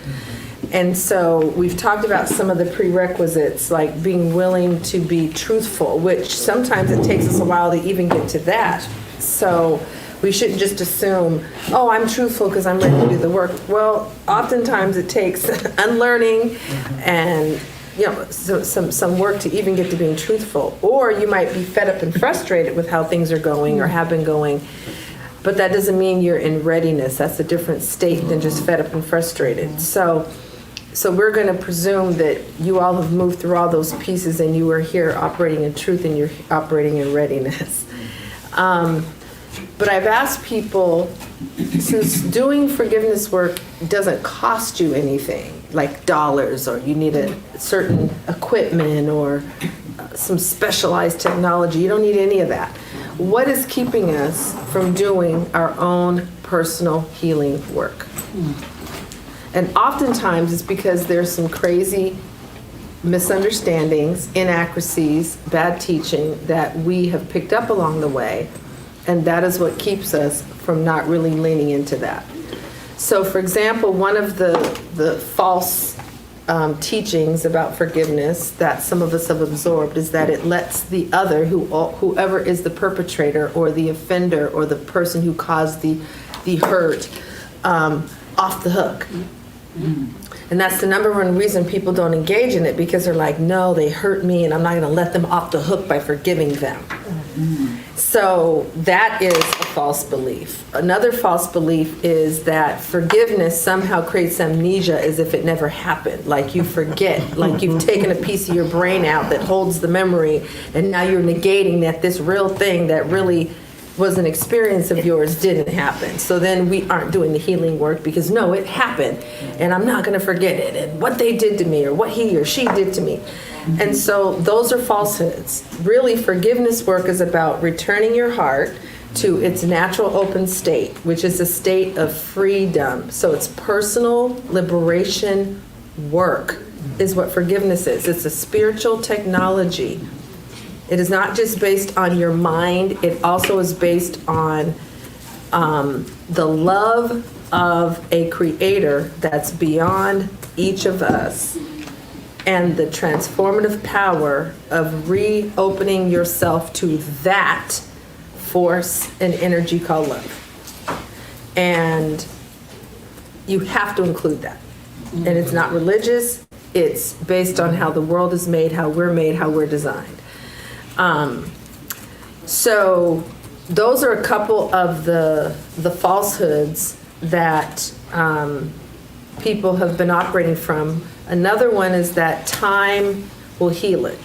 And so we've talked about some of the prerequisites, like being willing to be truthful, which sometimes it takes us a while to even get to that. So we shouldn't just assume, oh, I'm truthful because I'm ready to do the work. Well, oftentimes it takes unlearning and some work to even get to being truthful. Or you might be fed up and frustrated with how things are going or have been going. But that doesn't mean you're in readiness. That's a different state than just fed up and frustrated. So we're going to presume that you all have moved through all those pieces and you are here operating in truth and you're operating in readiness. But I've asked people, since doing forgiveness work doesn't cost you anything, like dollars, or you need a certain equipment or some specialized technology, you don't need any of that. What is keeping us from doing our own personal healing work? And oftentimes it's because there's some crazy misunderstandings, inaccuracies, bad teaching that we have picked up along the way. And that is what keeps us from not really leaning into that. So for example, one of the false teachings about forgiveness that some of us have absorbed is that it lets the other, whoever is the perpetrator or the offender or the person who caused the hurt, off the hook. And that's the number one reason people don't engage in it, because they're like, no, they hurt me and I'm not going to let them off the hook by forgiving them. So that is a false belief. Another false belief is that forgiveness somehow creates amnesia, as if it never happened. Like you forget, like you've taken a piece of your brain out that holds the memory, and now you're negating that this real thing that really was an experience of yours didn't happen. So then we aren't doing the healing work, because no, it happened and I'm not going to forget it, and what they did to me or what he or she did to me. And so those are falsehoods. Really, forgiveness work is about returning your heart to its natural open state, which is a state of freedom. So it's personal liberation work is what forgiveness is. It's a spiritual technology. It is not just based on your mind. It also is based on the love of a creator that's beyond each of us, and the transformative power of reopening yourself to that force and energy called love. And you have to include that. And it's not religious. It's based on how the world is made, how we're designed. So those are a couple of the falsehoods that people have been operating from. Another one is that time will heal it.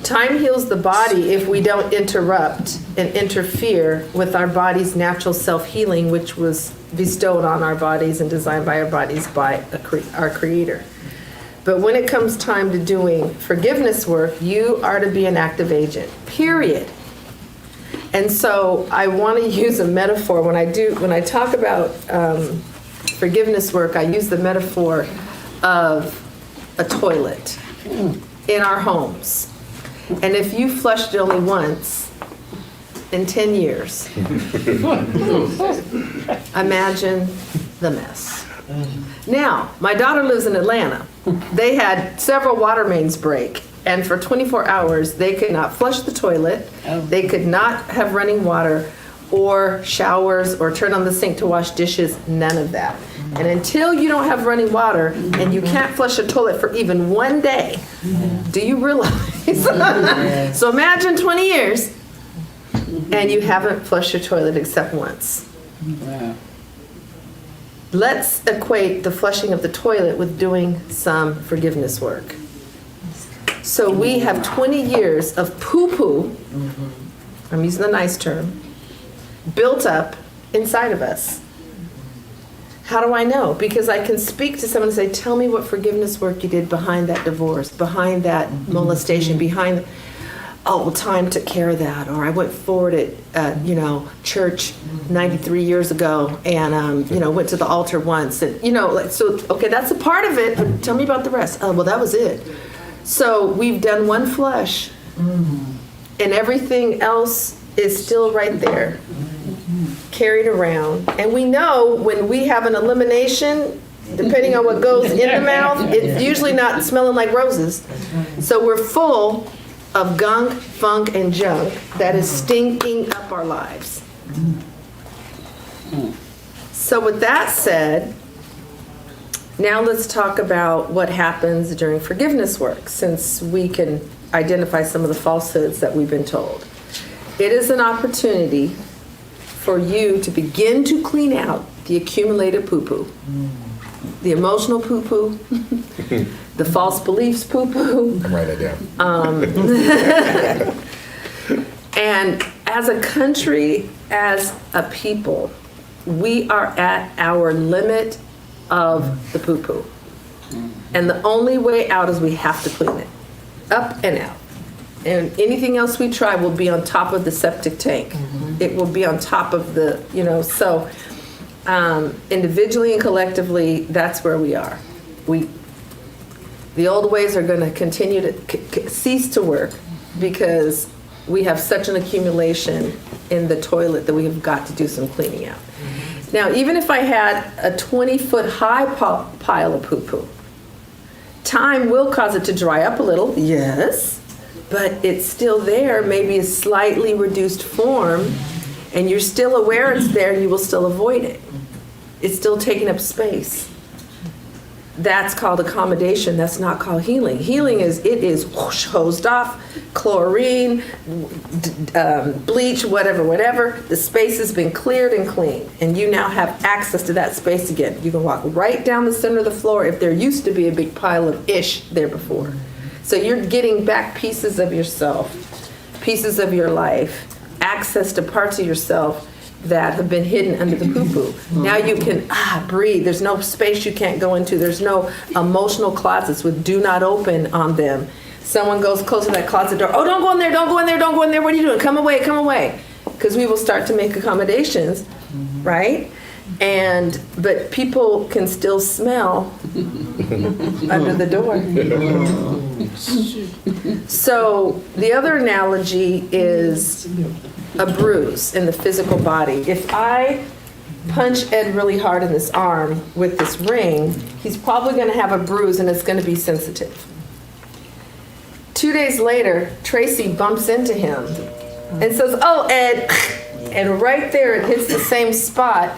Time heals the body if we don't interrupt and interfere with our body's natural self-healing, which was bestowed on our bodies and designed by our bodies by our Creator. But when it comes time to doing forgiveness work, you are to be an active agent, period. And so I want to use a metaphor. When I talk about forgiveness work, I use the metaphor of a toilet in our homes. And if you flushed it only once in 10 years, imagine the mess. Now, my daughter lives in Atlanta. They had several water mains break, and for 24 hours, they could not flush the toilet. They could not have running water or showers or turn on the sink to wash dishes, none of that. And until you don't have running water and you can't flush a toilet for even one day, do you realize? So imagine 20 years and you haven't flushed your toilet except once. Let's equate the flushing of the toilet with doing some forgiveness work. So we have 20 years of poo-poo, I'm using the nice term, built up inside of us. How do I know? Because I can speak to someone and say, tell me what forgiveness work you did behind that divorce, behind that molestation, behind, oh, well, time took care of that. Or I went forward at, church 93 years ago and, went to the altar once. And, so, okay, that's a part of it, but tell me about the rest. Oh, well, that was it. So we've done one flush and everything else is still right there, carried around. And we know when we have an elimination, depending on what goes in the mouth, it's usually not smelling like roses. So we're full of gunk, funk, and junk that is stinking up our lives. So with that said, now let's talk about what happens during forgiveness work, since we can identify some of the falsehoods that we've been told. It is an opportunity for you to begin to clean out the accumulated poo-poo. The emotional poo-poo, the false beliefs poo-poo. I'm writing that down. And as a country, as a people, we are at our limit of the poo-poo. And the only way out is we have to clean it, up and out. And anything else we try will be on top of the septic tank. It will be on top of the, so individually and collectively, that's where we are. The old ways are going to continue to cease to work because we have such an accumulation in the toilet that we have got to do some cleaning out. Now, even if I had a 20-foot high pile of poo-poo, time will cause it to dry up a little, yes, but it's still there, maybe a slightly reduced form, and you're still aware it's there and you will still avoid it. It's still taking up space. That's called accommodation. That's not called healing. Healing is whoosh, hosed off, chlorine, bleach, whatever. The space has been cleared and cleaned, and you now have access to that space again. You can walk right down the center of the floor if there used to be a big pile of ish there before. So you're getting back pieces of yourself, pieces of your life, access to parts of yourself that have been hidden under the poo-poo. Now you can breathe. There's no space you can't go into. There's no emotional closets with do not open on them. Someone goes close to that closet door. Oh, don't go in there, don't go in there, don't go in there. What are you doing? Come away. Because we will start to make accommodations, right? But people can still smell under the door. So the other analogy is a bruise in the physical body. If I punch Ed really hard in this arm with this ring, he's probably going to have a bruise and it's going to be sensitive. 2 days later, Tracy bumps into him and says, "Oh, Ed," and right there it hits the same spot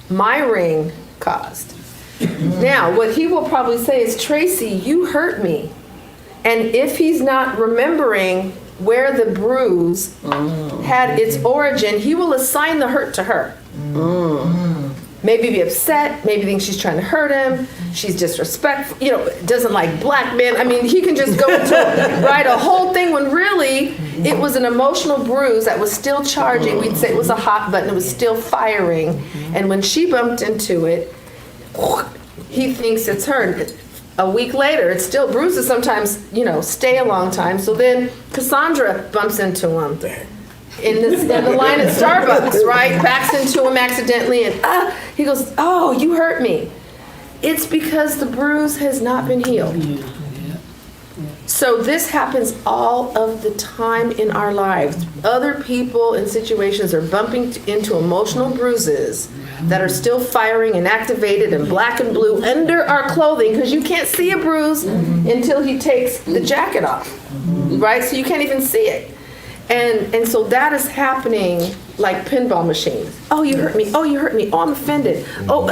my ring caused. Now, what he will probably say is, "Tracy, you hurt me." And if he's not remembering where the bruise had its origin, he will assign the hurt to her. Maybe be upset, maybe think she's trying to hurt him, she's disrespectful, doesn't like black men. I mean, he can just go into a whole thing when really it was an emotional bruise that was still charging. We'd say it was a hot button, it was still firing. And when she bumped into it, he thinks it's her. A week later, it's still bruises sometimes, stay a long time. So then Cassandra bumps into him in the line at Starbucks, right? Backs into him accidentally and he goes, "Oh, you hurt me." It's because the bruise has not been healed. So this happens all of the time in our lives. Other people and situations are bumping into emotional bruises that are still firing and activated and black and blue under our clothing, because you can't see a bruise until he takes the jacket off, right? So you can't even see it. And so that is happening like pinball machines. "Oh, you hurt me. Oh, you hurt me. Oh, I'm offended. Oh,"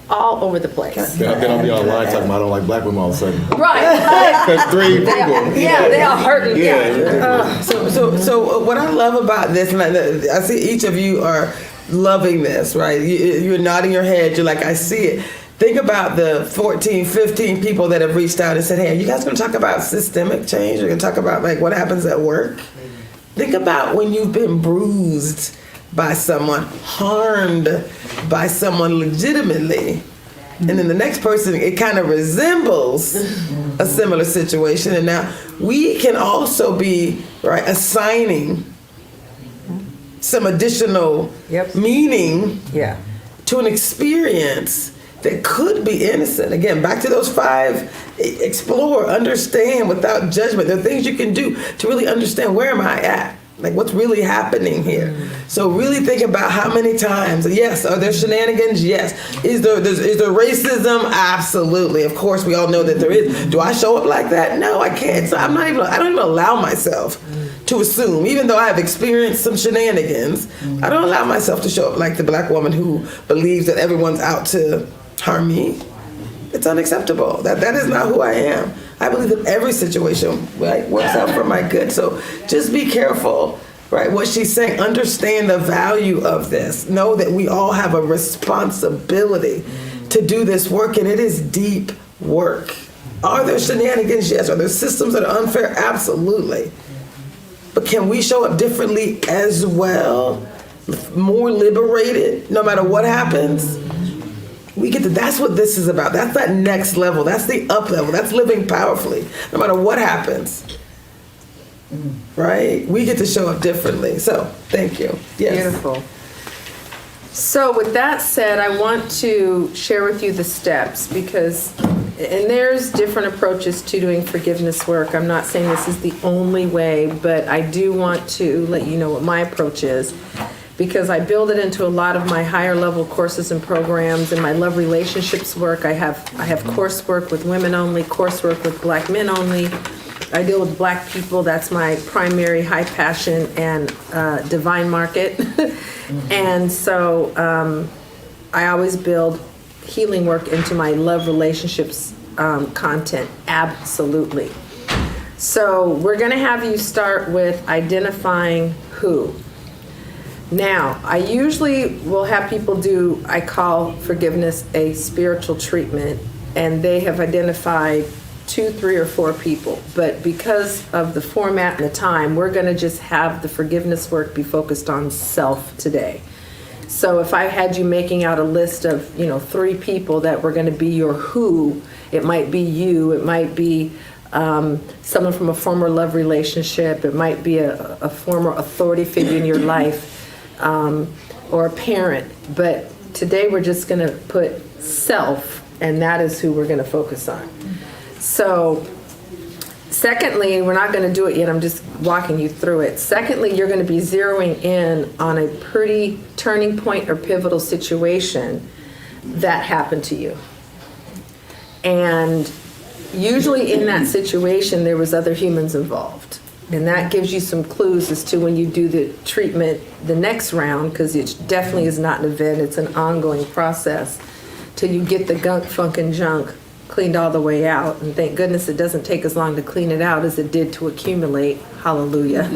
all over the place. Then I'll be online talking about I don't like black women all of a sudden. Right. Because 3 people. Yeah, they all hurting. Yeah. So what I love about this, and I see each of you are loving this, right? You're nodding your head. You're like, I see it. Think about the 14, 15 people that have reached out and said, "Hey, are you guys going to talk about systemic change? We're going to talk about what happens at work?" Think about when you've been bruised by someone, harmed by someone legitimately. And then the next person, it kind of resembles a similar situation. And now we can also be, right, assigning some additional meaning Yeah. to an experience that could be innocent. Again, back to those 5, explore, understand without judgment. There are things you can do to really understand, where am I at? Like, what's really happening here? So really think about how many times, yes, are there shenanigans? Yes. Is there racism? Absolutely. Of course, we all know that there is. Do I show up like that? No, I can't. So I don't even allow myself to assume, even though I have experienced some shenanigans, I don't allow myself to show up like the black woman who believes that everyone's out to harm me. It's unacceptable. That is not who I am. I believe that every situation, right, works out for my good. So just be careful, right? What she's saying, understand the value of this. Know that we all have a responsibility to do this work, and it is deep work. Are there shenanigans? Yes. Are there systems that are unfair? Absolutely. But can we show up differently as well? More liberated, no matter what happens? We get to, that's what this is about. That's that next level. That's the up level. That's living powerfully, no matter what happens. Right? We get to show up differently. So, thank you. Yes. Beautiful. So with that said, I want to share with you the steps because, and there's different approaches to doing forgiveness work. I'm not saying this is the only way, but I do want to let you know what my approach is, because I build it into a lot of my higher level courses and programs and my love relationships work. I have coursework with women only, coursework with black men only. I deal with black people. That's my primary high passion and divine market. And so I always build healing work into my love relationships content. Absolutely. So we're going to have you start with identifying who. Now, I usually will have people do, I call forgiveness a spiritual treatment, and they have identified 2, 3, or 4 people. But because of the format and the time, we're going to just have the forgiveness work be focused on self today. So if I had you making out a list of, 3 people that were going to be your who, it might be you, it might be someone from a former love relationship, it might be a former authority figure in your life, or a parent. But today we're just going to put self, and that is who we're going to focus on. So secondly, we're not going to do it yet, I'm just walking you through it. Secondly, you're going to be zeroing in on a pretty turning point or pivotal situation that happened to you. And usually in that situation, there was other humans involved. And that gives you some clues as to when you do the treatment the next round, because it definitely is not an event, it's an ongoing process till you get the gunk, funk, and junk cleaned all the way out. And thank goodness it doesn't take as long to clean it out as it did to accumulate. Hallelujah.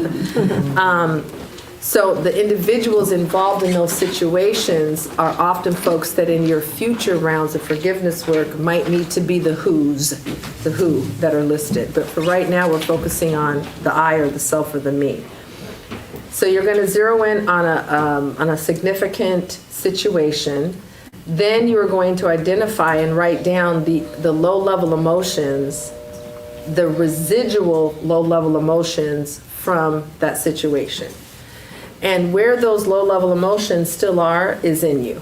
So the individuals involved in those situations are often folks that in your future rounds of forgiveness work might need to be the who that are listed. But for right now, we're focusing on the I or the self or the me. So you're going to zero in on a significant situation. Then you are going to identify and write down the low-level emotions, the residual low-level emotions from that situation. And where those low-level emotions still are is in you.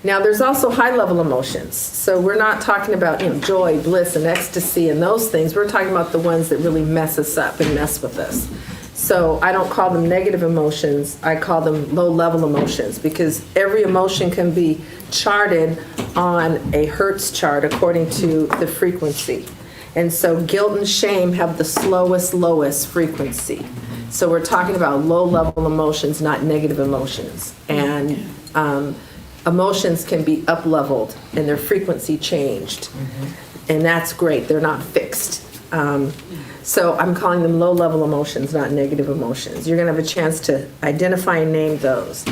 Now, there's also high-level emotions. So we're not talking about joy, bliss, and ecstasy and those things. We're talking about the ones that really mess us up and mess with us. So I don't call them negative emotions. I call them low-level emotions, because every emotion can be charted on a Hertz chart according to the frequency. And so guilt and shame have the lowest frequency. So we're talking about low-level emotions, not negative emotions. And emotions can be up-leveled and their frequency changed. And that's great. They're not fixed. So I'm calling them low-level emotions, not negative emotions. You're going to have a chance to identify and name those.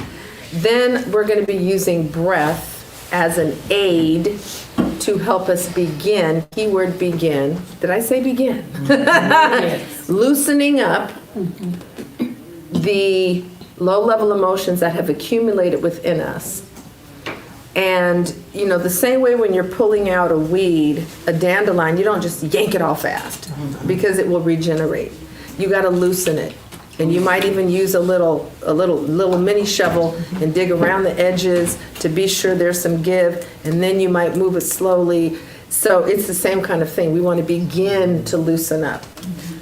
Then we're going to be using breath as an aid to help us begin. Keyword begin. Did I say begin? Loosening up the low-level emotions that have accumulated within us. And, you know, the same way when you're pulling out a weed, a dandelion, you don't just yank it all fast because it will regenerate. You got to loosen it. And you might even use a little mini shovel and dig around the edges to be sure there's some give, and then you might move it slowly. So it's the same kind of thing. We want to begin to loosen up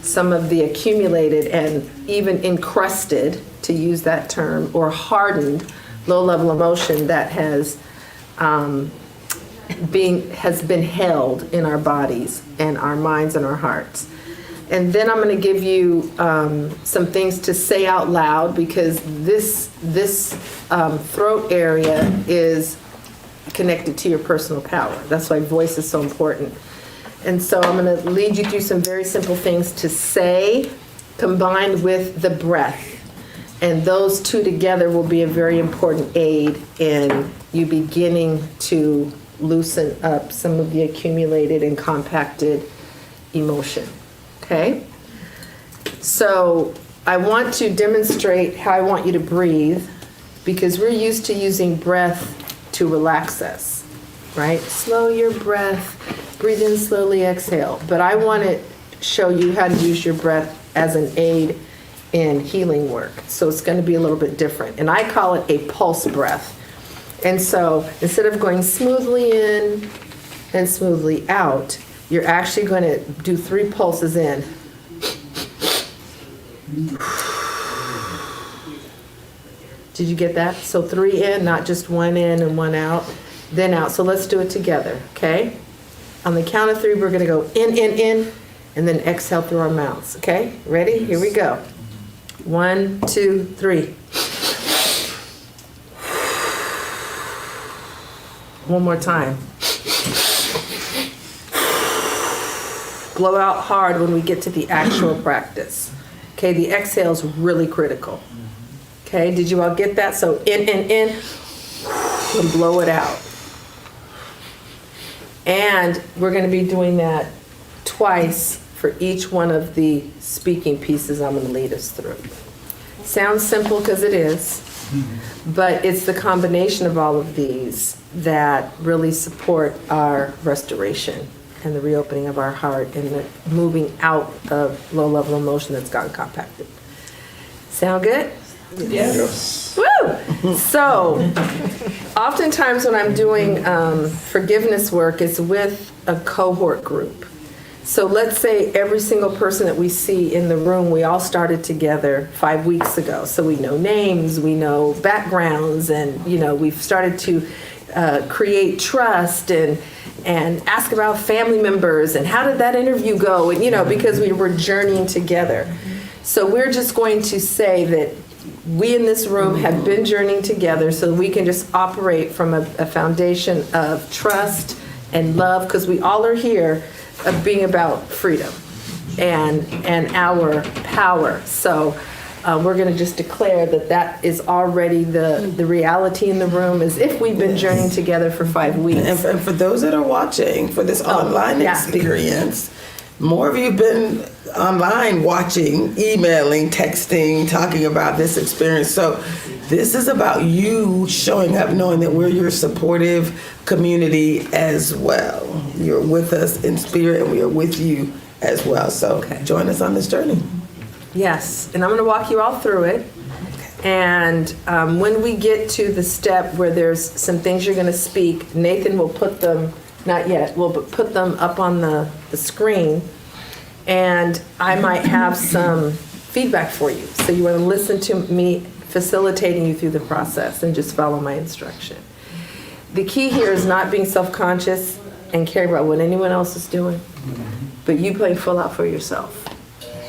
some of the accumulated and even encrusted, to use that term, or hardened low-level emotion that has been held in our bodies and our minds and our hearts. And then I'm going to give you some things to say out loud, because this throat area is connected to your personal power. That's why voice is so important. And so I'm going to lead you through some very simple things to say, combined with the breath. And those two together will be a very important aid in you beginning to loosen up some of the accumulated and compacted emotion. Okay? So I want to demonstrate how I want you to breathe, because we're used to using breath to relax us, right? Slow your breath, breathe in slowly, exhale. But I want to show you how to use your breath as an aid in healing work. So it's going to be a little bit different. And I call it a pulse breath. And so instead of going smoothly in and smoothly out, you're actually going to do 3 pulses in. Did you get that? So 3 in, not just 1 in and 1 out, then out. So let's do it together, okay? On the count of 3, we're going to go in, and then exhale through our mouths, okay? Ready? Here we go. 1, 2, 3. One more time. Blow out hard when we get to the actual practice. Okay, the exhale is really critical. Okay, did you all get that? So in, and blow it out. And we're going to be doing that twice for each one of the speaking pieces I'm going to lead us through. Sounds simple, because it is, but it's the combination of all of these that really support our restoration and the reopening of our heart and the moving out of low-level emotion that's gotten compacted. Sound good? Yes. Woo! So, oftentimes when I'm doing forgiveness work, it's with a cohort group. So let's say every single person that we see in the room, we all started together 5 weeks ago. So we know names, we know backgrounds, and we've started to create trust and ask about family members and how did that interview go, and because we were journeying together. So we're just going to say that we in this room have been journeying together, so we can just operate from a foundation of trust and love, because we all are here of being about freedom and our power. So we're going to just declare that is already the reality in the room, as if we've been journeying together for 5 weeks. And for those that are watching, for this online experience, more of you have been online watching, emailing, texting, talking about this experience. So this is about you showing up, knowing that we're your supportive community as well. You're with us in spirit, and we are with you as well. So join us on this journey. Yes, and I'm going to walk you all through it. And when we get to the step where there's some things you're going to speak, Nathan will put them, not yet, we'll put them up on the screen. And I might have some feedback for you. So you want to listen to me facilitating you through the process and just follow my instruction. The key here is not being self-conscious and caring about what anyone else is doing, but you playing full out for yourself.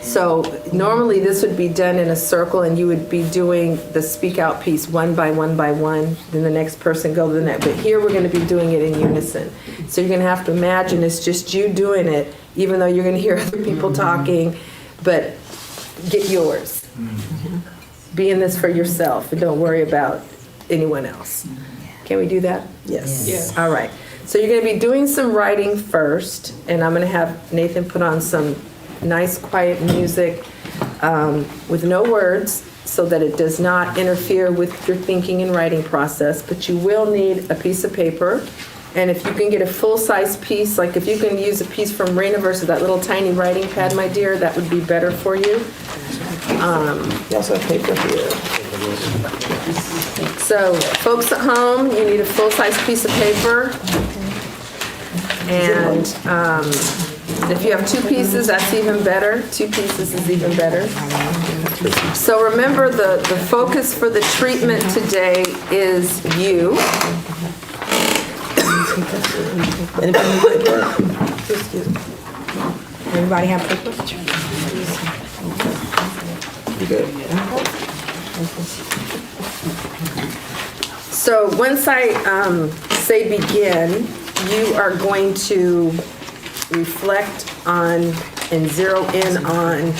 So normally this would be done in a circle, and you would be doing the speak out piece one by one by one, then the next person go to the next. But here we're going to be doing it in unison. So you're going to have to imagine it's just you doing it, even though you're going to hear other people talking, but get yours. Be in this for yourself, and don't worry about anyone else. Can we do that? Yes. All right. So you're going to be doing some writing first, and I'm going to have Nathan put on some nice quiet music with no words, so that it does not interfere with your thinking and writing process, but you will need a piece of paper. And if you can get a full-size piece, like if you can use a piece from Rena versus that little tiny writing pad, my dear, that would be better for you. You also have paper here. So folks at home, you need a full-size piece of paper. And if you have 2 pieces, that's even better. 2 pieces is even better. So remember, the focus for the treatment today is you. Everybody have paper? You good? So once I say begin, you are going to reflect on and zero in on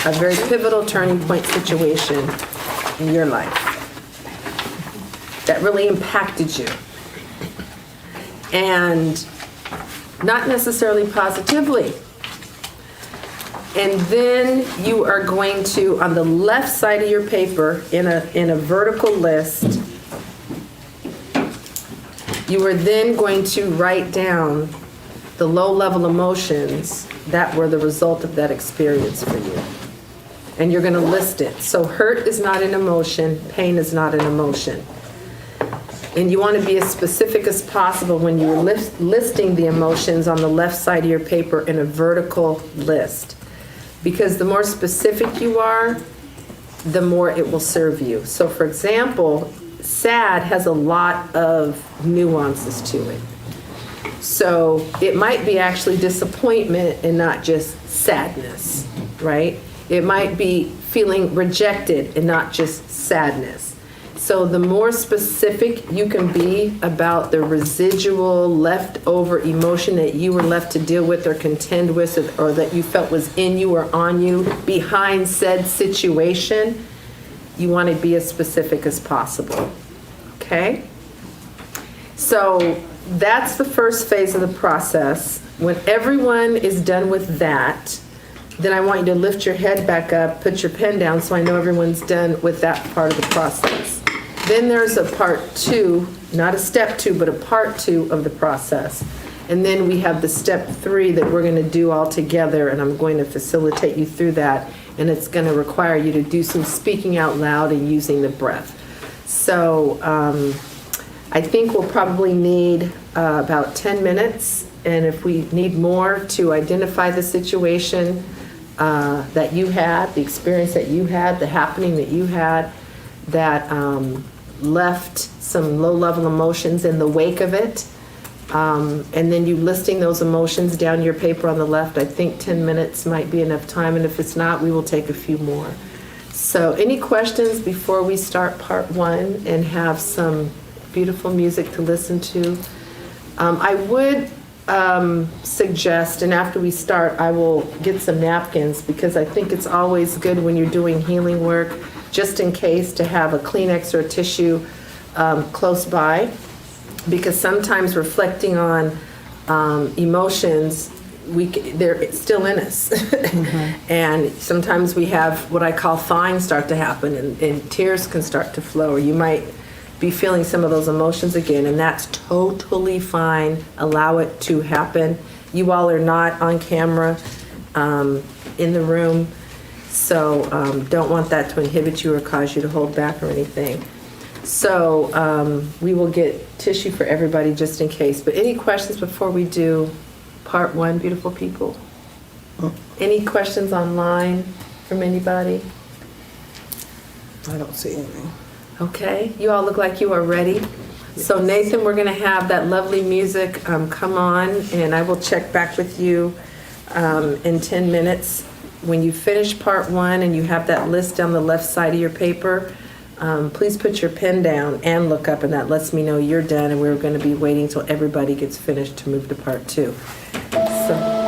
a very pivotal turning point situation in your life that really impacted you. And not necessarily positively. And then you are going to, on the left side of your paper, in a vertical list, you are then going to write down the low-level emotions that were the result of that experience for you. And you're going to list it. So hurt is not an emotion, pain is not an emotion. And you want to be as specific as possible when you're listing the emotions on the left side of your paper in a vertical list. Because the more specific you are, the more it will serve you. So for example, sad has a lot of nuances to it. So it might be actually disappointment and not just sadness, right? It might be feeling rejected and not just sadness. So the more specific you can be about the residual leftover emotion that you were left to deal with or contend with, or that you felt was in you or on you behind said situation, you want to be as specific as possible. Okay? So that's the first phase of the process. When everyone is done with that, then I want you to lift your head back up, put your pen down so I know everyone's done with that part of the process. Then there's a part 2, not a step 2, but a part 2 of the process. And then we have the step 3 that we're going to do all together, and I'm going to facilitate you through that. And it's going to require you to do some speaking out loud and using the breath. So I think we'll probably need about 10 minutes. And if we need more to identify the situation that you had, the experience that you had, the happening that you had, that left some low-level emotions in the wake of it, and then you listing those emotions down your paper on the left, I think 10 minutes might be enough time, and if it's not, we will take a few more. So any questions before we start part 1 and have some beautiful music to listen to? I would suggest, and after we start, I will get some napkins, because I think it's always good when you're doing healing work, just in case, to have a Kleenex or a tissue close by, because sometimes reflecting on emotions, they're still in us. And sometimes we have what I call thawing start to happen, and tears can start to flow, or you might be feeling some of those emotions again, and that's totally fine. Allow it to happen. You all are not on camera in the room, so don't want that to inhibit you or cause you to hold back or anything. So we will get tissue for everybody just in case. But any questions before we do part 1, beautiful people? Any questions online from anybody? I don't see anything. Okay, you all look like you are ready. So Nathan, we're going to have that lovely music come on, and I will check back with you in 10 minutes. When you finish part 1 and you have that list down the left side of your paper, please put your pen down and look up, and that lets me know you're done, and we're going to be waiting till everybody gets finished to move to part 2. So.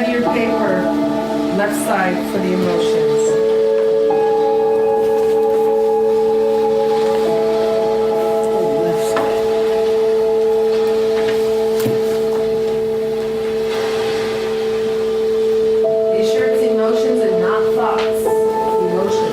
side of your paper, left side for the emotions. Be sure it's emotions and not thoughts. Emotions.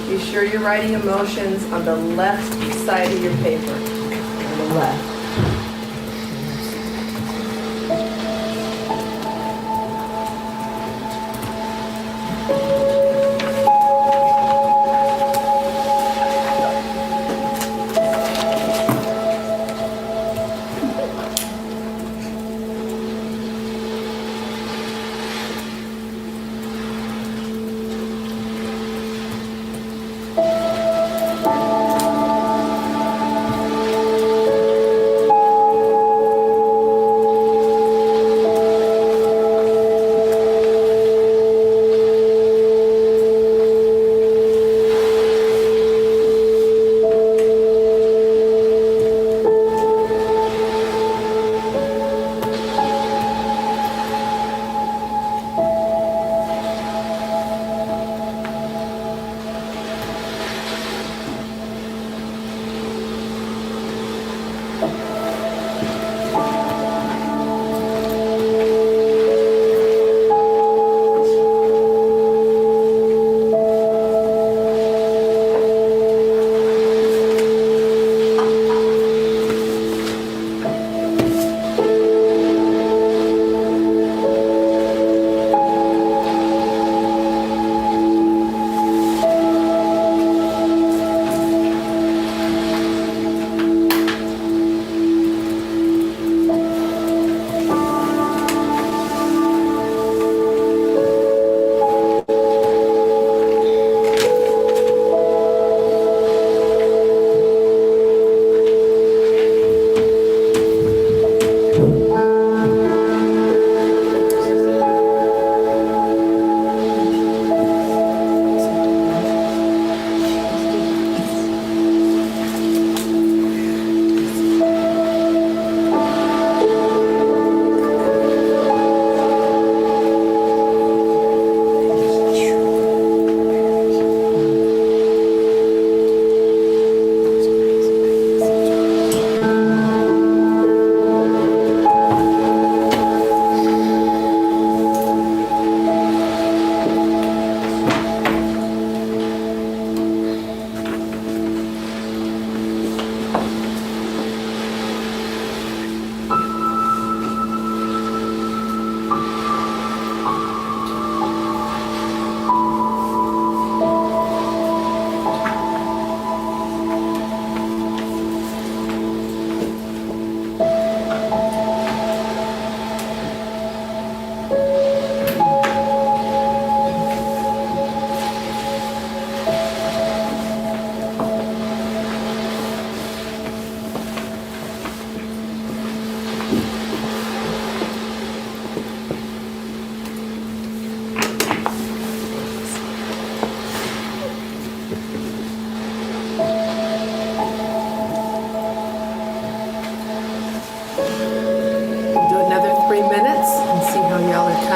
Be sure you're writing emotions on the left side of your paper. On the left.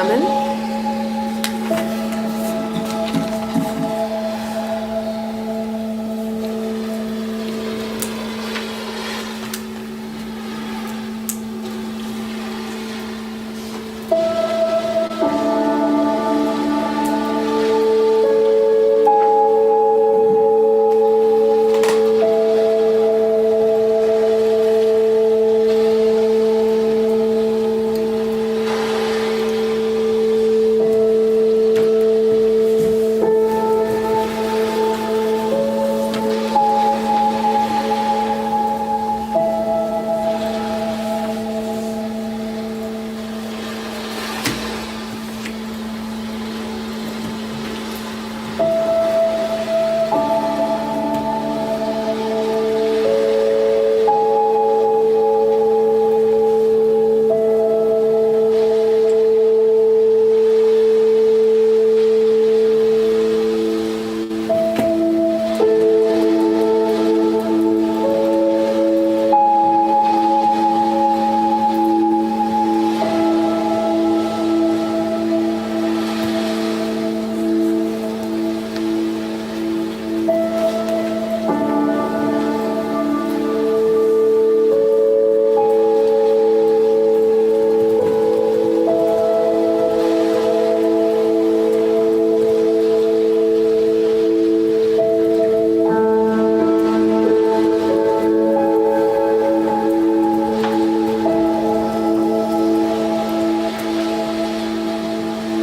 coming.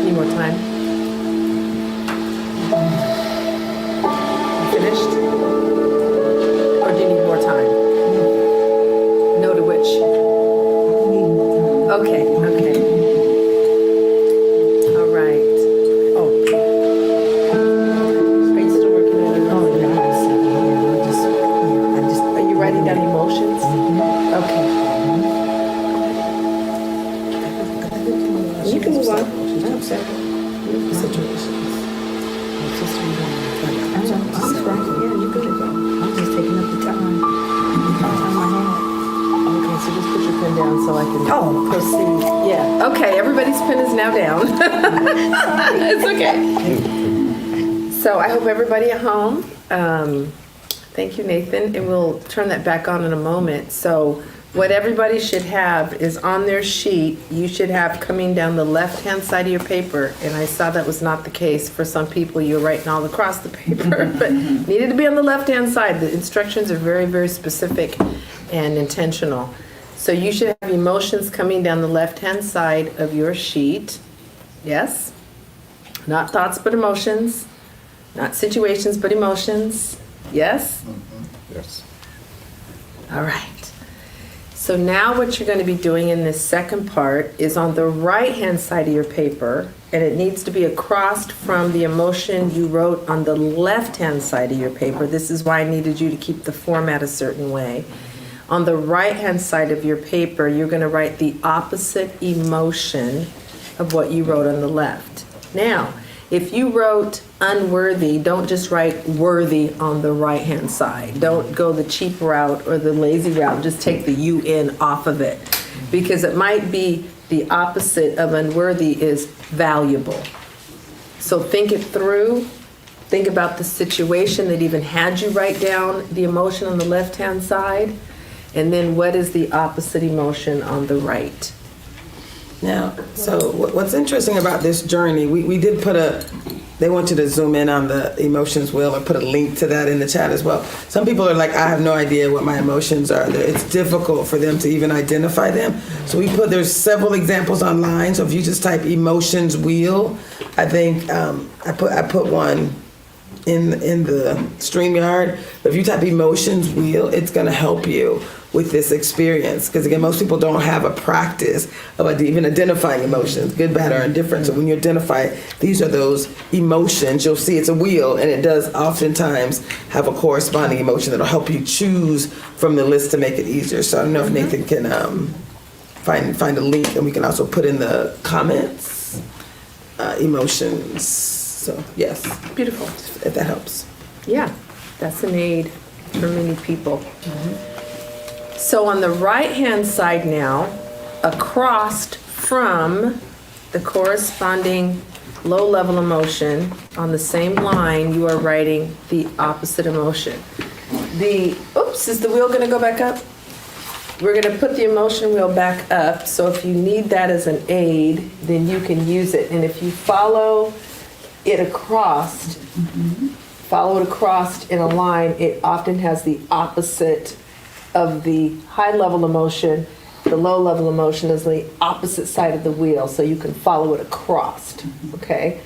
Need more time? You finished? Or do you need more time? No to which? Okay, okay. All right. Oh. Are you still working on your own? Are you writing down emotions? Okay. You can move on. Okay, so just put your pen down so I can proceed. Yeah. Okay, everybody's pen is now down. It's okay. So I hope everybody at home. Thank you, Nathan, and we'll turn that back on in a moment. So what everybody should have is on their sheet, you should have coming down the left-hand side of your paper, and I saw that was not the case for some people. You're writing all across the paper, but needed to be on the left-hand side. The instructions are very, very specific and intentional. So you should have emotions coming down the left-hand side of your sheet. Yes? Not thoughts, but emotions. Not situations, but emotions. Yes? Yes. All right. So now what you're going to be doing in this second part is on the right-hand side of your paper, and it needs to be across from the emotion you wrote on the left-hand side of your paper. This is why I needed you to keep the format a certain way. On the right-hand side of your paper, you're going to write the opposite emotion of what you wrote on the left. Now, if you wrote unworthy, don't just write worthy on the right-hand side. Don't go the cheap route or the lazy route. Just take the UN off of it, because it might be the opposite of unworthy is valuable. So think it through. Think about the situation that even had you write down the emotion on the left-hand side, and then what is the opposite emotion on the right? Now, so what's interesting about this journey, we did put they want you to zoom in on the emotions wheel or put a link to that in the chat as well. Some people are like, I have no idea what my emotions are. It's difficult for them to even identify them. So there's several examples online. So if you just type emotions wheel, I think I put one in the StreamYard. But if you type emotions wheel, it's going to help you with this experience. Because again, most people don't have a practice of even identifying emotions, good, bad, or indifferent. So when you identify, these are those emotions, you'll see it's a wheel, and it does oftentimes have a corresponding emotion that'll help you choose from the list to make it easier. So I don't know if Nathan can find a link, and we can also put in the comments emotions. So yes, Beautiful. if that helps. Yeah, that's an aid for many people. So on the right-hand side now, across from the corresponding low-level emotion, on the same line, you are writing the opposite emotion. Is the wheel gonna go back up? We're gonna put the emotion wheel back up, so if you need that as an aid, then you can use it. And if you follow it across, in a line, it often has the opposite of the high-level emotion. The low-level emotion is the opposite side of the wheel, so you can follow it across, okay?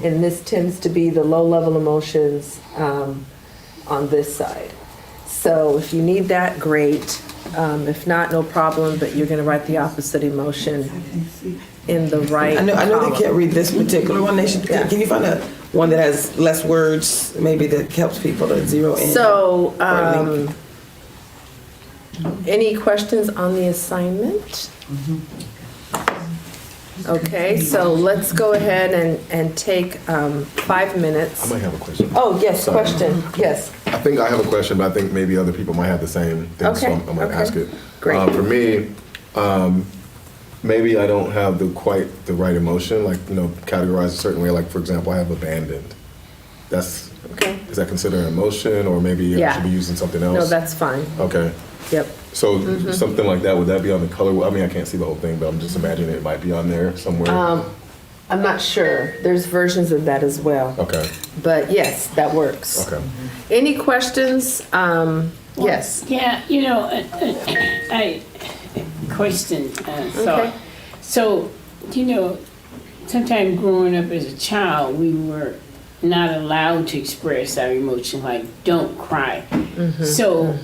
And this tends to be the low-level emotions on this side. So if you need that, great. If not, no problem, but you're gonna write the opposite emotion in the right I know column. they can't read this particular one. They should. Yeah. Can you find one that has less words, maybe that helps people to zero in? So, or link? any questions on the assignment? Okay, so let's go ahead and take 5 minutes. I might have a question. Oh, yes, Sorry. question, yes. I think I have a question, but I think maybe other people might have the same thing, so Okay, I'm gonna okay. ask it. Great. For me, maybe I don't have quite the right emotion, like, categorized a certain way. Like, for example, I have abandoned. Is Okay, that considered an emotion, or maybe I Yeah. should be using something else? no, that's fine, Okay. yep. So something like that, would that be on the color? I mean, I can't see the whole thing, but I'm just imagining it might be on there somewhere. I'm not sure, there's versions of that as well, Okay, but yes, that works. okay. Any questions? Yes. Yeah, I question thought. Okay. So, sometimes growing up as a child, we were not allowed to express our emotion, like don't cry. So,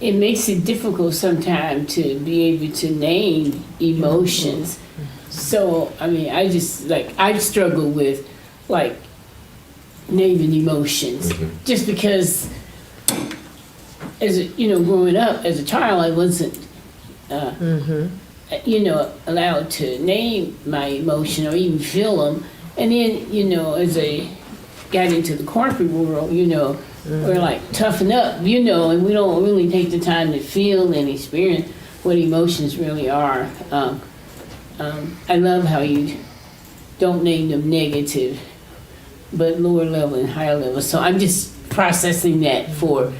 it makes it difficult sometimes to be able to name emotions. So, I mean, I struggle with naming emotions just because growing up as a child, I wasn't, allowed to name my emotion or even feel them. And then, as I got into the corporate world, we're like toughen up, and we don't really take the time to feel and experience what emotions really are. I love how you don't name them negative, but lower level and higher level. So I'm just processing that for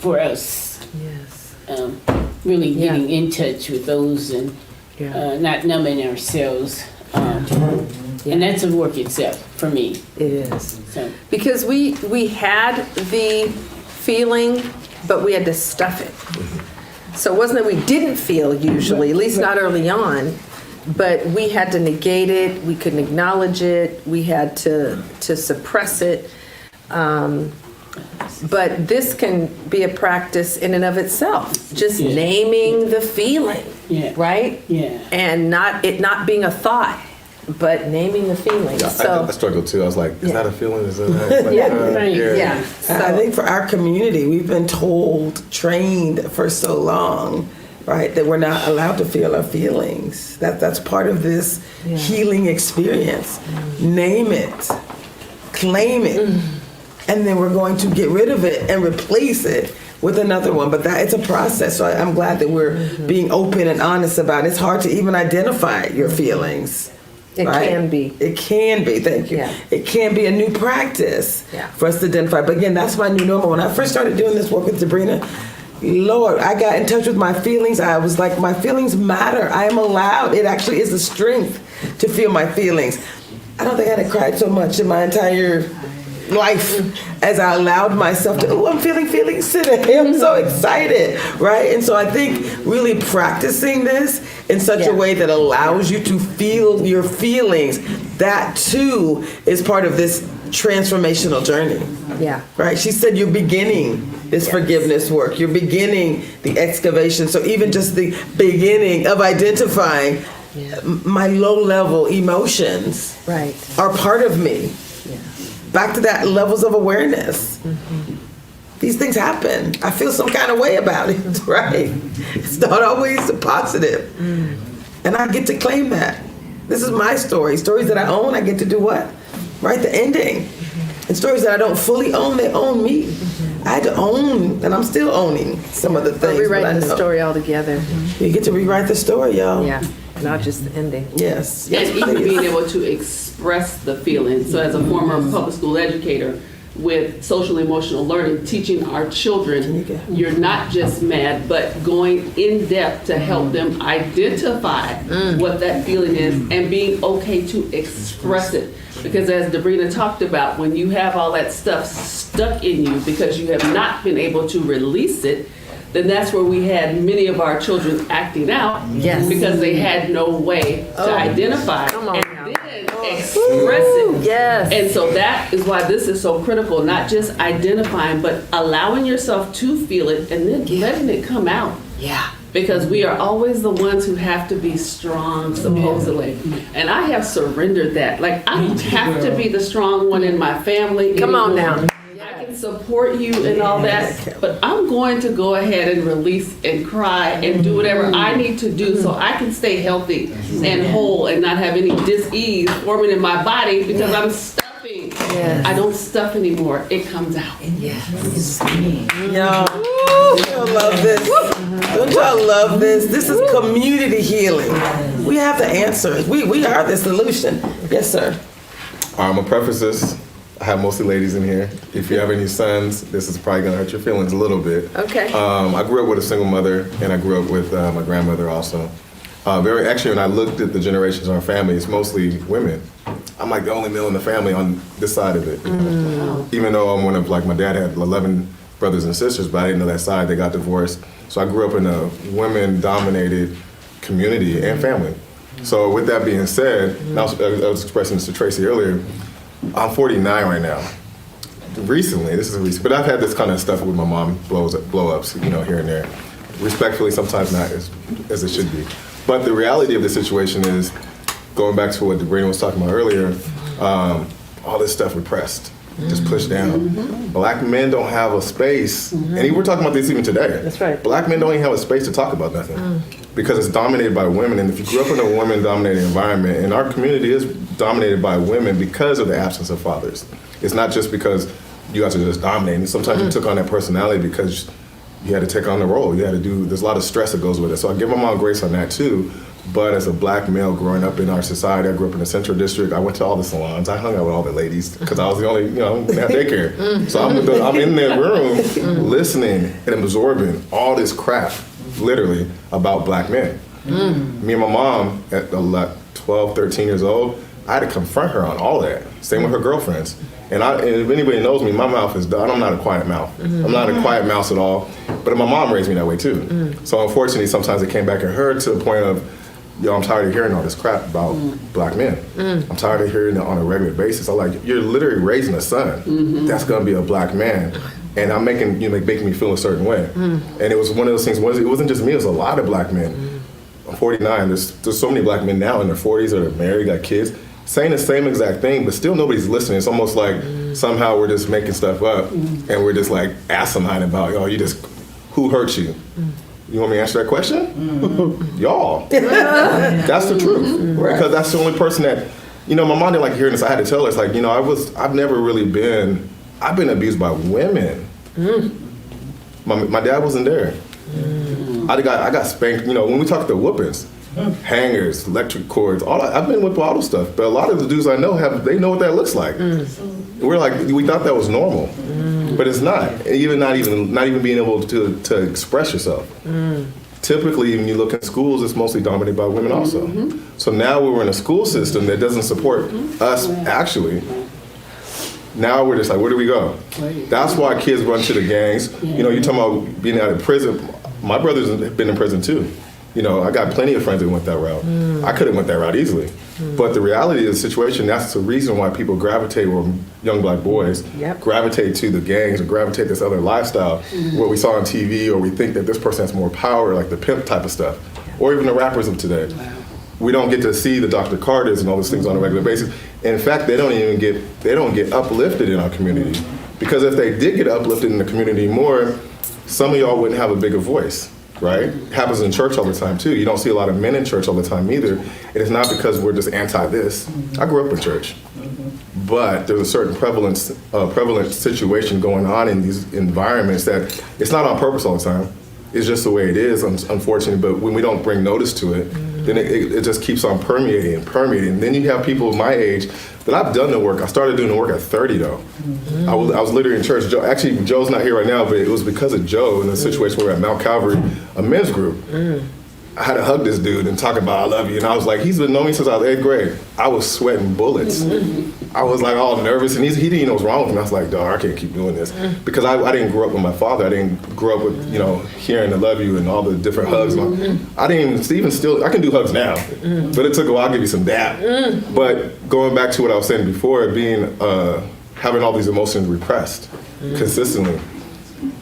us, Yes. really Yeah. getting in touch with those and Yeah. not numbing ourselves. And that's a work itself for me. It is. So Because we had the feeling, but we had to stuff it. So it wasn't that we didn't feel usually, at least not early on, but we had to negate it, we couldn't acknowledge it, we had to suppress it. But this can be a practice in and of itself, just Yeah. naming the feeling, Yeah. right? yeah. And not being a thought, but naming the feeling. I So, struggled too. I was like, is Yeah. that a feeling? Is that like, Yeah, right, yeah. I think for our community, we've been trained for so long, right, that we're not allowed to feel our feelings. That's part of this healing experience. Name it, claim it, and then we're going to get rid of it and replace it with another one. But it's a process. So I'm glad that we're being open and honest about it. It's hard to even identify your feelings. It right? can be. It can be. Thank you. Yeah. It can be a new practice Yeah. for us to identify. But again, that's my new normal. When I first started doing this work with Sabrina, Lord, I got in touch with my feelings. I was like, my feelings matter. I am allowed. It actually is a strength to feel my feelings. I don't think I had cried so much in my entire life as I allowed myself to, I'm feeling feelings today. I'm so excited, right? And so I think really practicing this in such a way that allows you to feel your feelings, that too is part of this transformational journey. yeah. Right? She said you're beginning this forgiveness work. You're beginning the excavation. So even just the beginning of identifying my low-level emotions Right. are part of me. Back to that levels of awareness. These things happen. I feel some kind of way about it, right? It's not always positive. And I get to claim that. This is my story. Stories that I own, I get to do what? Write the ending. And stories that I don't fully own, they own me. I had to own, and I'm still owning some of the Or things. but I rewriting the know. story altogether. You get to rewrite the story, y'all. Yeah, not just the ending. Yes. Yes, And even please. being able to express the feelings. So as a former public school educator with social emotional learning, teaching our children, you're not just mad, but going in depth to help them identify what that feeling is and being okay to express it. Because as Debrina talked about, when you have all that stuff stuck in you because you have not been able to release it, then that's where we had many of our children acting out Yes. because they had no way to identify Come on and now. then express it. Yes. And so that is why this is so critical, not just identifying, but allowing yourself to feel it and then letting it come out. Yeah. Because we are always the ones who have to be strong, supposedly. And I have surrendered that. Like, I don't have to be the strong one in my family. Come on anymore. now. I can support you and all that, but I'm going to go ahead and release and cry and do whatever I need to do so I can stay healthy and whole and not have any dis-ease forming in my body because I'm stuffing. Yes. I don't stuff anymore. It comes out. Y'all, y'all love this. Don't y'all love this? This is community healing. We have the answers. We are the solution. Yes, sir. I'm gonna preface this. I have mostly ladies in here. If you have any sons, this is probably gonna hurt your feelings a little bit. Okay. I grew up with a single mother, and I grew up with my grandmother also. When I looked at the generations in our family, it's mostly women. I'm like the only male in the family on this side of it. Even though I'm one of, like, my dad had 11 brothers and sisters, but I didn't know that side. They got divorced. So I grew up in a women-dominated community and family. So with that being said, and I was expressing this to Tracy earlier, I'm 49 right now. Recently, this is recent, but I've had this kind of stuff with my mom, blow-ups, here and there. Respectfully, sometimes not as it should be. But the reality of the situation is, going back to what Debrina was talking about earlier, all this stuff repressed, just pushed down. Black men don't have a space, and we're talking about this even today. That's right. Black men don't even have a space to talk about nothing because it's dominated by women. And if you grew up in a women-dominated environment, and our community is dominated by women because of the absence of fathers. It's not just because you guys are just dominating. Sometimes you took on that personality because you had to take on the role. You had to do, there's a lot of stress that goes with it. So I give my mom grace on that too. But as a black male growing up in our society, I grew up in the Central District. I went to all the salons. I hung out with all the ladies because I was the only, they had daycare. So I'm in that room listening and absorbing all this crap, literally, about black men. Me and my mom, at 12, 13 years old, I had to confront her on all that. Same with her girlfriends. And if anybody knows me, my mouth is done. I'm not a quiet mouth. I'm not a quiet mouse at all. But my mom raised me that way too. So unfortunately, sometimes it came back at her to the point of, I'm tired of hearing all this crap about black men. I'm tired of hearing it on a regular basis. I'm like, you're literally raising a son that's gonna be a black man. And I'm making me feel a certain way. And it was one of those things, it wasn't just me, it was a lot of black men. I'm 49, there's so many black men now in their 40s that are married, got kids, saying the same exact thing, but still nobody's listening. It's almost like somehow we're just making stuff up and we're just like asinine about, who hurt you? You want me to answer that question? Y'all. That's the truth. Because that's the only person that, my mom didn't like hearing this. I had to tell her, it's like, I've never really I've been abused by women. My dad wasn't there. I got spanked, when we talk the whoopings, hangers, electric cords, all that, I've been with all the stuff. But a lot of the dudes I know they know what that looks like. We're like, we thought that was normal. But it's not. Not even being able to express yourself. Typically, when you look at schools, it's mostly dominated by women also. So now we're in a school system that doesn't support us actually. Now we're just like, where do we go? That's why kids run to the gangs. You're talking about being out of prison. My brothers have been in prison too. I got plenty of friends that went that route. I could have went that route easily. But the reality of the situation, that's the reason why people gravitate, or young black boys gravitate to the gangs or gravitate this other lifestyle, what we saw on TV, or we think that this person has more power, like the pimp type of stuff, or even the rappers of today. We don't get to see the Dr. Carters and all those things on a regular basis. In fact, they don't get uplifted in our community. Because if they did get uplifted in the community more, some of y'all wouldn't have a bigger voice. right? It happens in church all the time too. You don't see a lot of men in church all the time either. It is not because we're just anti this. I grew up in church, but there's a certain prevalent situation going on in these environments that it's not on purpose all the time. It's just the way it is, unfortunately. But when we don't bring notice to it, then it just keeps on permeating and permeating. And then you have people of my age that I've done the work. I started doing the work at 30 though. I was literally in church. Actually, Joe's not here right now, but it was because of Joe in the situation where we're at Mount Calvary, a men's group. I had to hug this dude and talk about I love you. And I was like, he's been knowing me since I was 8th grade. I was sweating bullets. I was like all nervous, and he didn't even know what's wrong with me. I was like, dog, I can't keep doing this. Because I didn't grow up with my father. I didn't grow up with, hearing I love you and all the different hugs. I didn't even still, I can do hugs now, but it took a while. I'll give you some dap. But going back to what I was saying before, having all these emotions repressed consistently,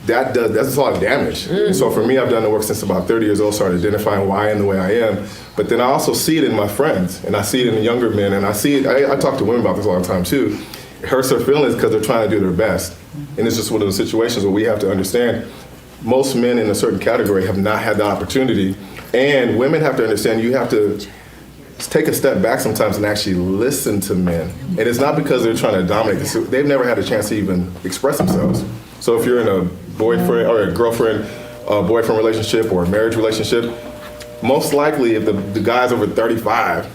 that's a lot of damage. And so for me, I've done the work since about 30 years old, started identifying why I am the way I am. But then I also see it in my friends, and I see it in the younger men, and I see it, I talk to women about this all the time too. It hurts their feelings because they're trying to do their best. And it's just one of those situations where we have to understand most men in a certain category have not had the opportunity. And women have to understand you have to take a step back sometimes and actually listen to men. And it's not because they're trying to dominate. They've never had a chance to even express themselves. So if you're in a boyfriend or a girlfriend, boyfriend relationship or a marriage relationship, most likely if the guy's over 35,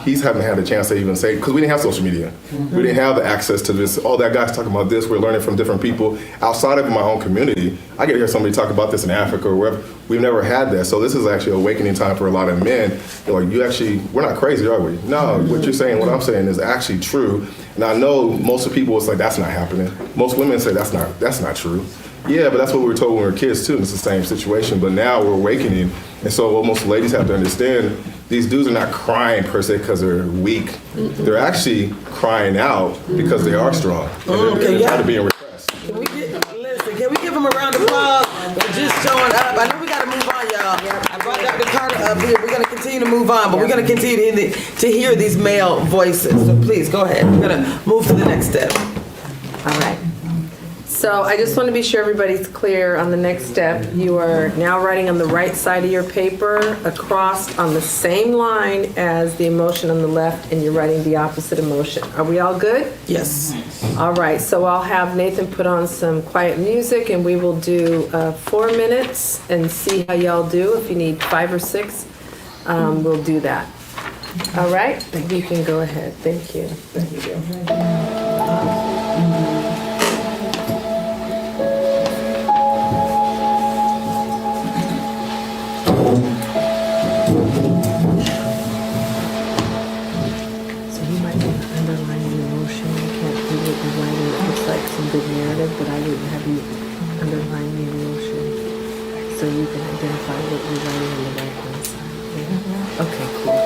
he's haven't had a chance to even say, because we didn't have social media. We didn't have the access to this. Oh, that guy's talking about this. We're learning from different people outside of my own community. I get to hear somebody talk about this in Africa or wherever. We've never had that. So this is actually awakening time for a lot of men. They're like, we're not crazy, are we? No, what you're saying, what I'm saying is actually true. And I know most of people, it's like, that's not happening. Most women say that's not true. Yeah, but that's what we were told when we were kids too, and it's the same situation. But now we're awakening. And so what most ladies have to understand, these dudes are not crying per se because they're weak. They're actually crying out because they are strong. And they're tired of being repressed. Can we give them a round of applause for just showing up? I know we got to move on, y'all. I brought Dr. Carter up here. We're going to continue to move on, but we're going to continue to hear these male voices. So please, go ahead. We're going to move to the next step. All right. So I just want to be sure everybody's clear on the next step. You are now writing on the right side of your paper across on the same line as the emotion on the left, and you're writing the opposite emotion. Are we all good? Yes. All right. So I'll have Nathan put on some quiet music, and we will do 4 minutes and see how y'all do. If you need 5 or 6, we'll do that. All right? You can go ahead. Thank you. Thank you. Good narrative, but I wouldn't have you underline the emotion so you can identify what you're writing on the right hand side. Yeah. Okay, cool.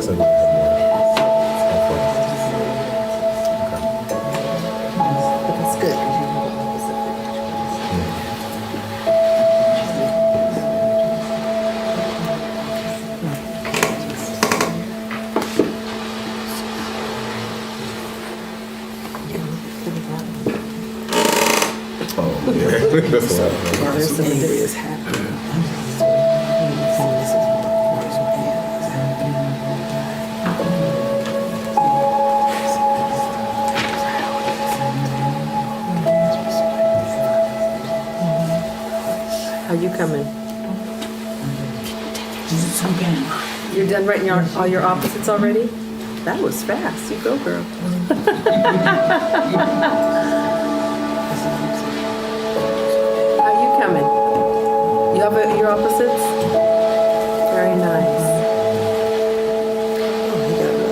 So you have But that's good, 'cause you have a specific. oh, yeah. That's a lot. There's some areas happening. How you coming? You're done writing all your opposites already? That was fast. You go, girl. How you coming? You have your opposites? Very nice. Oh, you got it.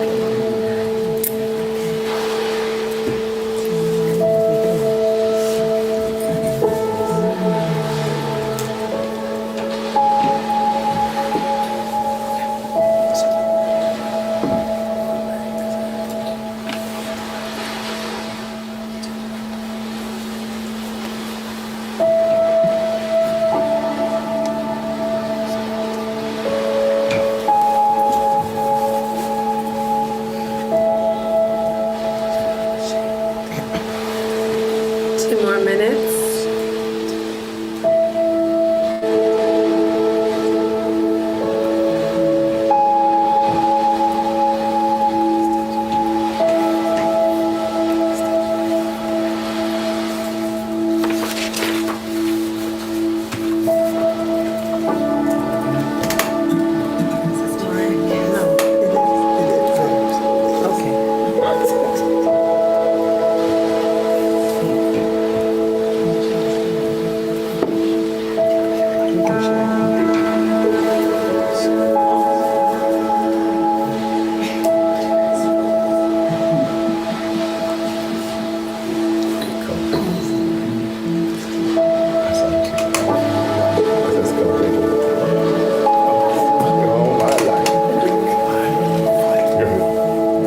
Two more minutes.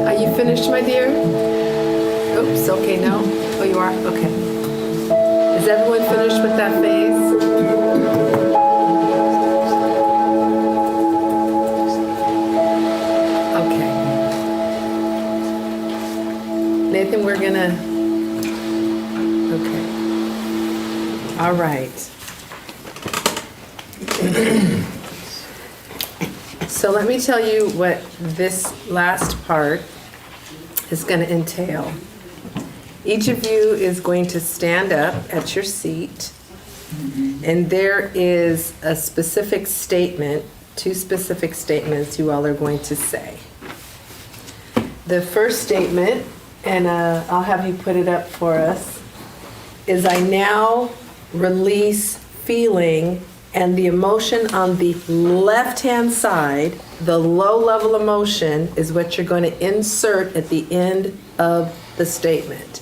Are you finished, my dear? Oops, okay, no? Oh, you are? Okay. Is everyone finished with that phase? Okay. Nathan, we're gonna... Okay. All right. So let me tell you what this last part is going to entail. Each of you is going to stand up at your seat, and there is a specific statement, two specific statements you all are going to say. The first statement, and I'll have you put it up for us, is I now release feeling and the emotion on the left-hand side, the low-level emotion, is what you're going to insert at the end of the statement.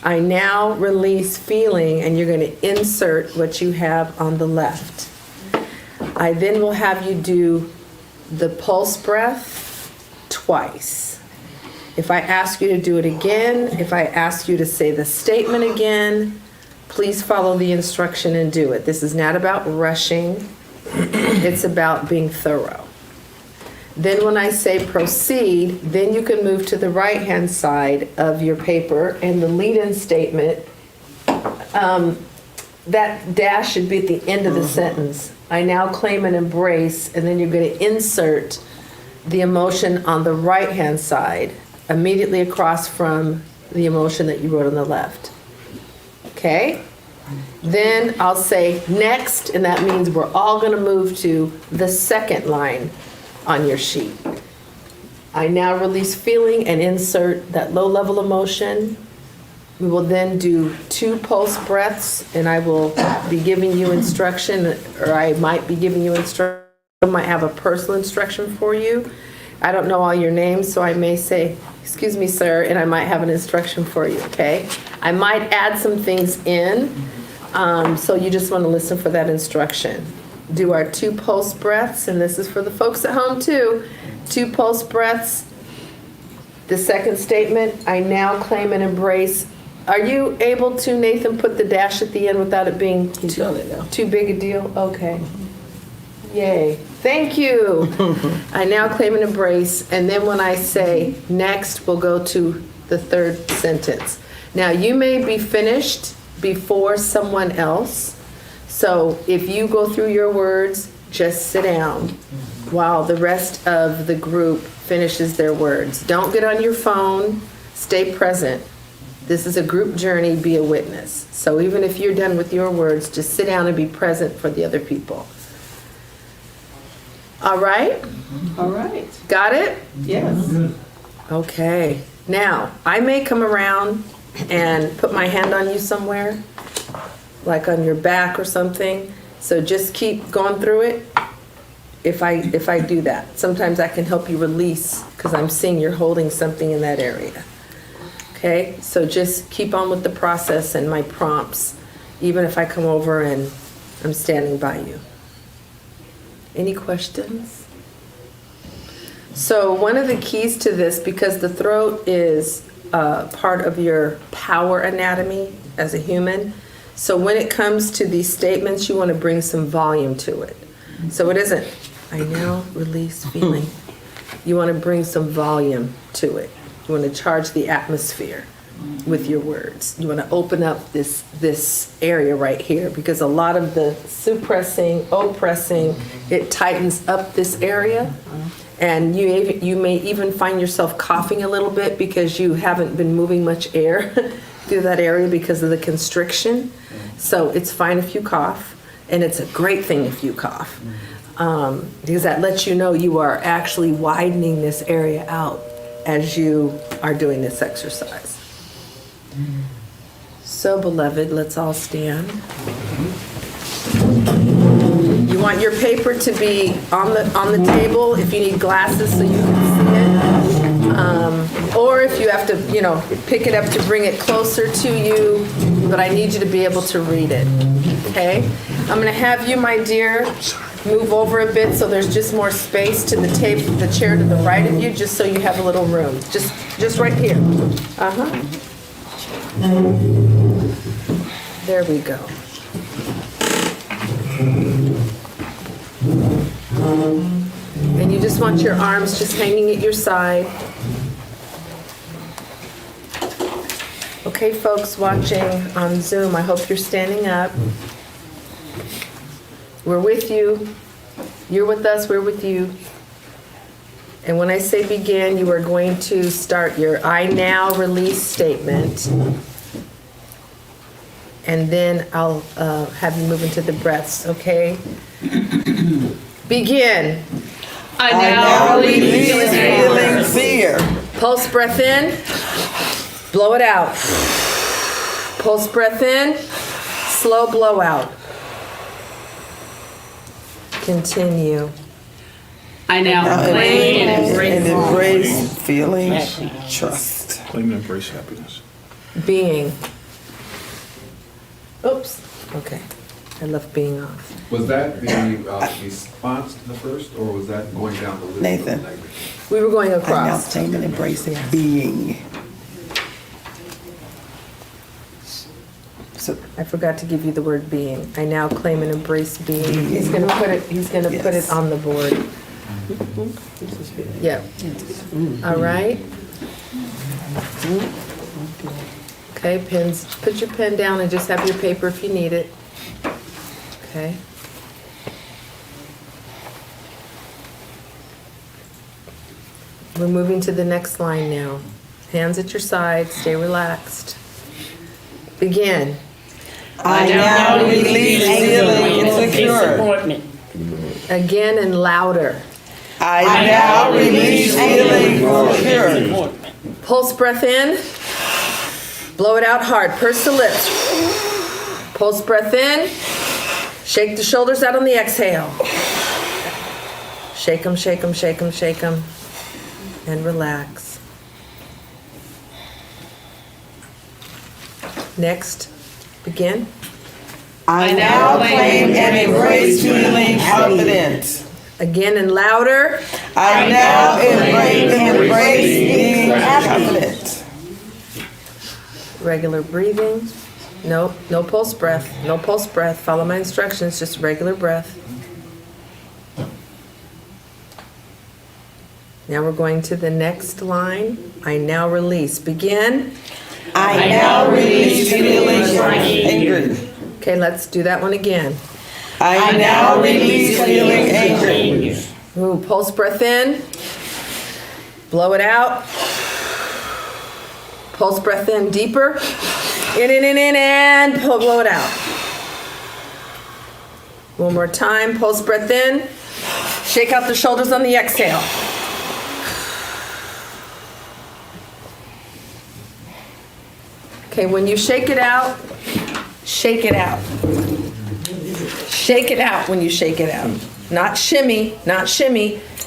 I now release feeling, and you're going to insert what you have on the left. I then will have you do the pulse breath twice. If I ask you to do it again, if I ask you to say the statement again, please follow the instruction and do it. This is not about rushing. It's about being thorough. Then when I say proceed, then you can move to the right-hand side of your paper, and the lead-in statement, that dash should be at the end of the sentence. I now claim and embrace, and then you're going to insert the emotion on the right-hand side, immediately across from the emotion that you wrote on the left. Okay? Then I'll say next, and that means we're all going to move to the second line on your sheet. I now release feeling and insert that low-level emotion. We will then do 2 pulse breaths, and I will be giving you instruction, or I might be giving you instruction. I might have a personal instruction for you. I don't know all your names, so I may say, excuse me, sir, and I might have an instruction for you, okay? I might add some things in, so you just want to listen for that instruction. Do our 2 pulse breaths, and this is for the folks at home too. 2 pulse breaths. The second statement, I now claim and embrace. Are you able to, Nathan, put the dash at the end without it being He's done it now. too big a deal? Okay. Yay. Thank you. I now claim and embrace. And then when I say next, we'll go to the third sentence. Now, you may be finished before someone else. So if you go through your words, just sit down while the rest of the group finishes their words. Don't get on your phone. Stay present. This is a group journey. Be a witness. So even if you're done with your words, just sit down and be present for the other people. All right? All right. Got it? Yes. Okay. Now, I may come around and put my hand on you somewhere, like on your back or something. So just keep going through it. If I do that, sometimes I can help you release because I'm seeing you're holding something in that area. Okay? So just keep on with the process and my prompts, even if I come over and I'm standing by you. Any questions? So one of the keys to this, because the throat is part of your power anatomy as a human, so when it comes to these statements, you want to bring some volume to it. So it isn't, I now release feeling. You want to bring some volume to it. You want to charge the atmosphere with your words. You want to open up this area right here, because a lot of the suppressing, oppressing, it tightens up this area. And you may even find yourself coughing a little bit because you haven't been moving much air through that area because of the constriction. So it's fine if you cough, and it's a great thing if you cough, because that lets you know you are actually widening this area out as you are doing this exercise. So, beloved, let's all stand. You want your paper to be on the table if you need glasses so you can see it. Or if you have to, pick it up to bring it closer to you, but I need you to be able to read it, okay? I'm gonna have you, my dear, move over a bit so there's just more space to the chair to the right of you, just so you have a little room. Just right here. There we go. And you just want your arms just hanging at your side. Okay, folks watching on Zoom, I hope you're standing up. We're with you. You're with us, we're with you. And when I say begin, you are going to start your I now release statement. And then I'll have you move into the breaths, okay? Begin. I now release feeling fear. Pulse breath in. Blow it out. Pulse breath in. Slow blow out. Continue. I now claim and embrace feeling trust. Claim and embrace happiness. Being. Oops. Okay. I left being off. Was that the response to the first, or was that going down the list? Nathan. Of language? We were going I now across. claim and embrace being. So I forgot to give you the word being. I now claim and embrace being. He's gonna put it. He's gonna put it on the board. Yep. All right. Okay, pens. Put your pen down and just have your paper if you need it. Okay. We're moving to the next line now. Hands at your side. Stay relaxed. Begin. I now release feeling insecure. Disappointment. Again and louder. I now release feeling insecure. Pulse breath in. Blow it out hard. Purse the lips. Pulse breath in. Shake the shoulders out on the exhale. Shake them, shake them, shake them, shake them. And relax. Next, begin. I now claim and embrace feeling confident. Again and louder. I now embrace being confident. Regular breathing. No pulse breath. No pulse breath. Follow my instructions, just regular breath. Now we're going to the next line. I now release. Begin. I now release feelings of anger. Okay, let's do that one again. I now release feeling angry. Ooh, pulse breath in. Blow it out. Pulse breath in deeper. In, and blow it out. One more time. Pulse breath in. Shake out the shoulders on the exhale. Okay, when you shake it out, shake it out. Shake it out when you shake it out. Not shimmy,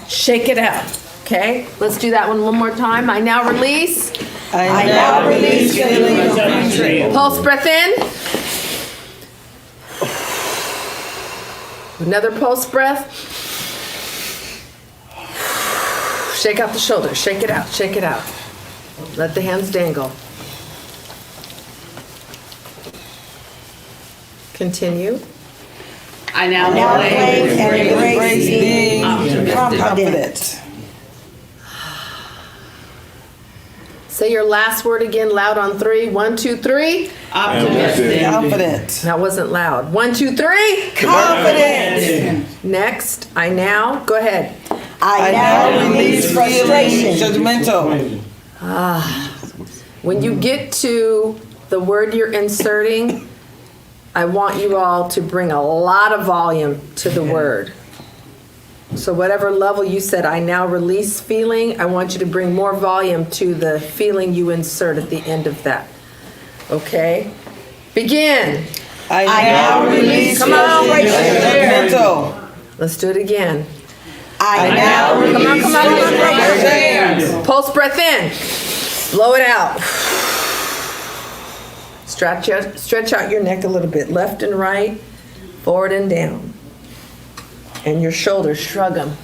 shake it out. Okay, let's do that one more time. I now release. I now release feelings of anger. Pulse breath in. Another pulse breath. Shake out the shoulders, shake it out, shake it out. Let the hands dangle. Continue. I now Embrace embrace being confident. Say your last word again loud on 3. 1, 2, 3. optimistic. Confident. That wasn't loud. 1, 2, 3. Confident. Next, I now, go ahead. I now release frustration. Judgmental. When you get to the word you're inserting, I want you all to bring a lot of volume to the word. So whatever level you said, I now release feeling, I want you to bring more volume to the feeling you insert at the end of that. Okay? Begin. I now release Come on. judgmental. Let's do it again. I now release Come on. Pulse breath in. Blow it out. Stretch out your neck a little bit, left and right, forward and down. And your shoulders, shrug them.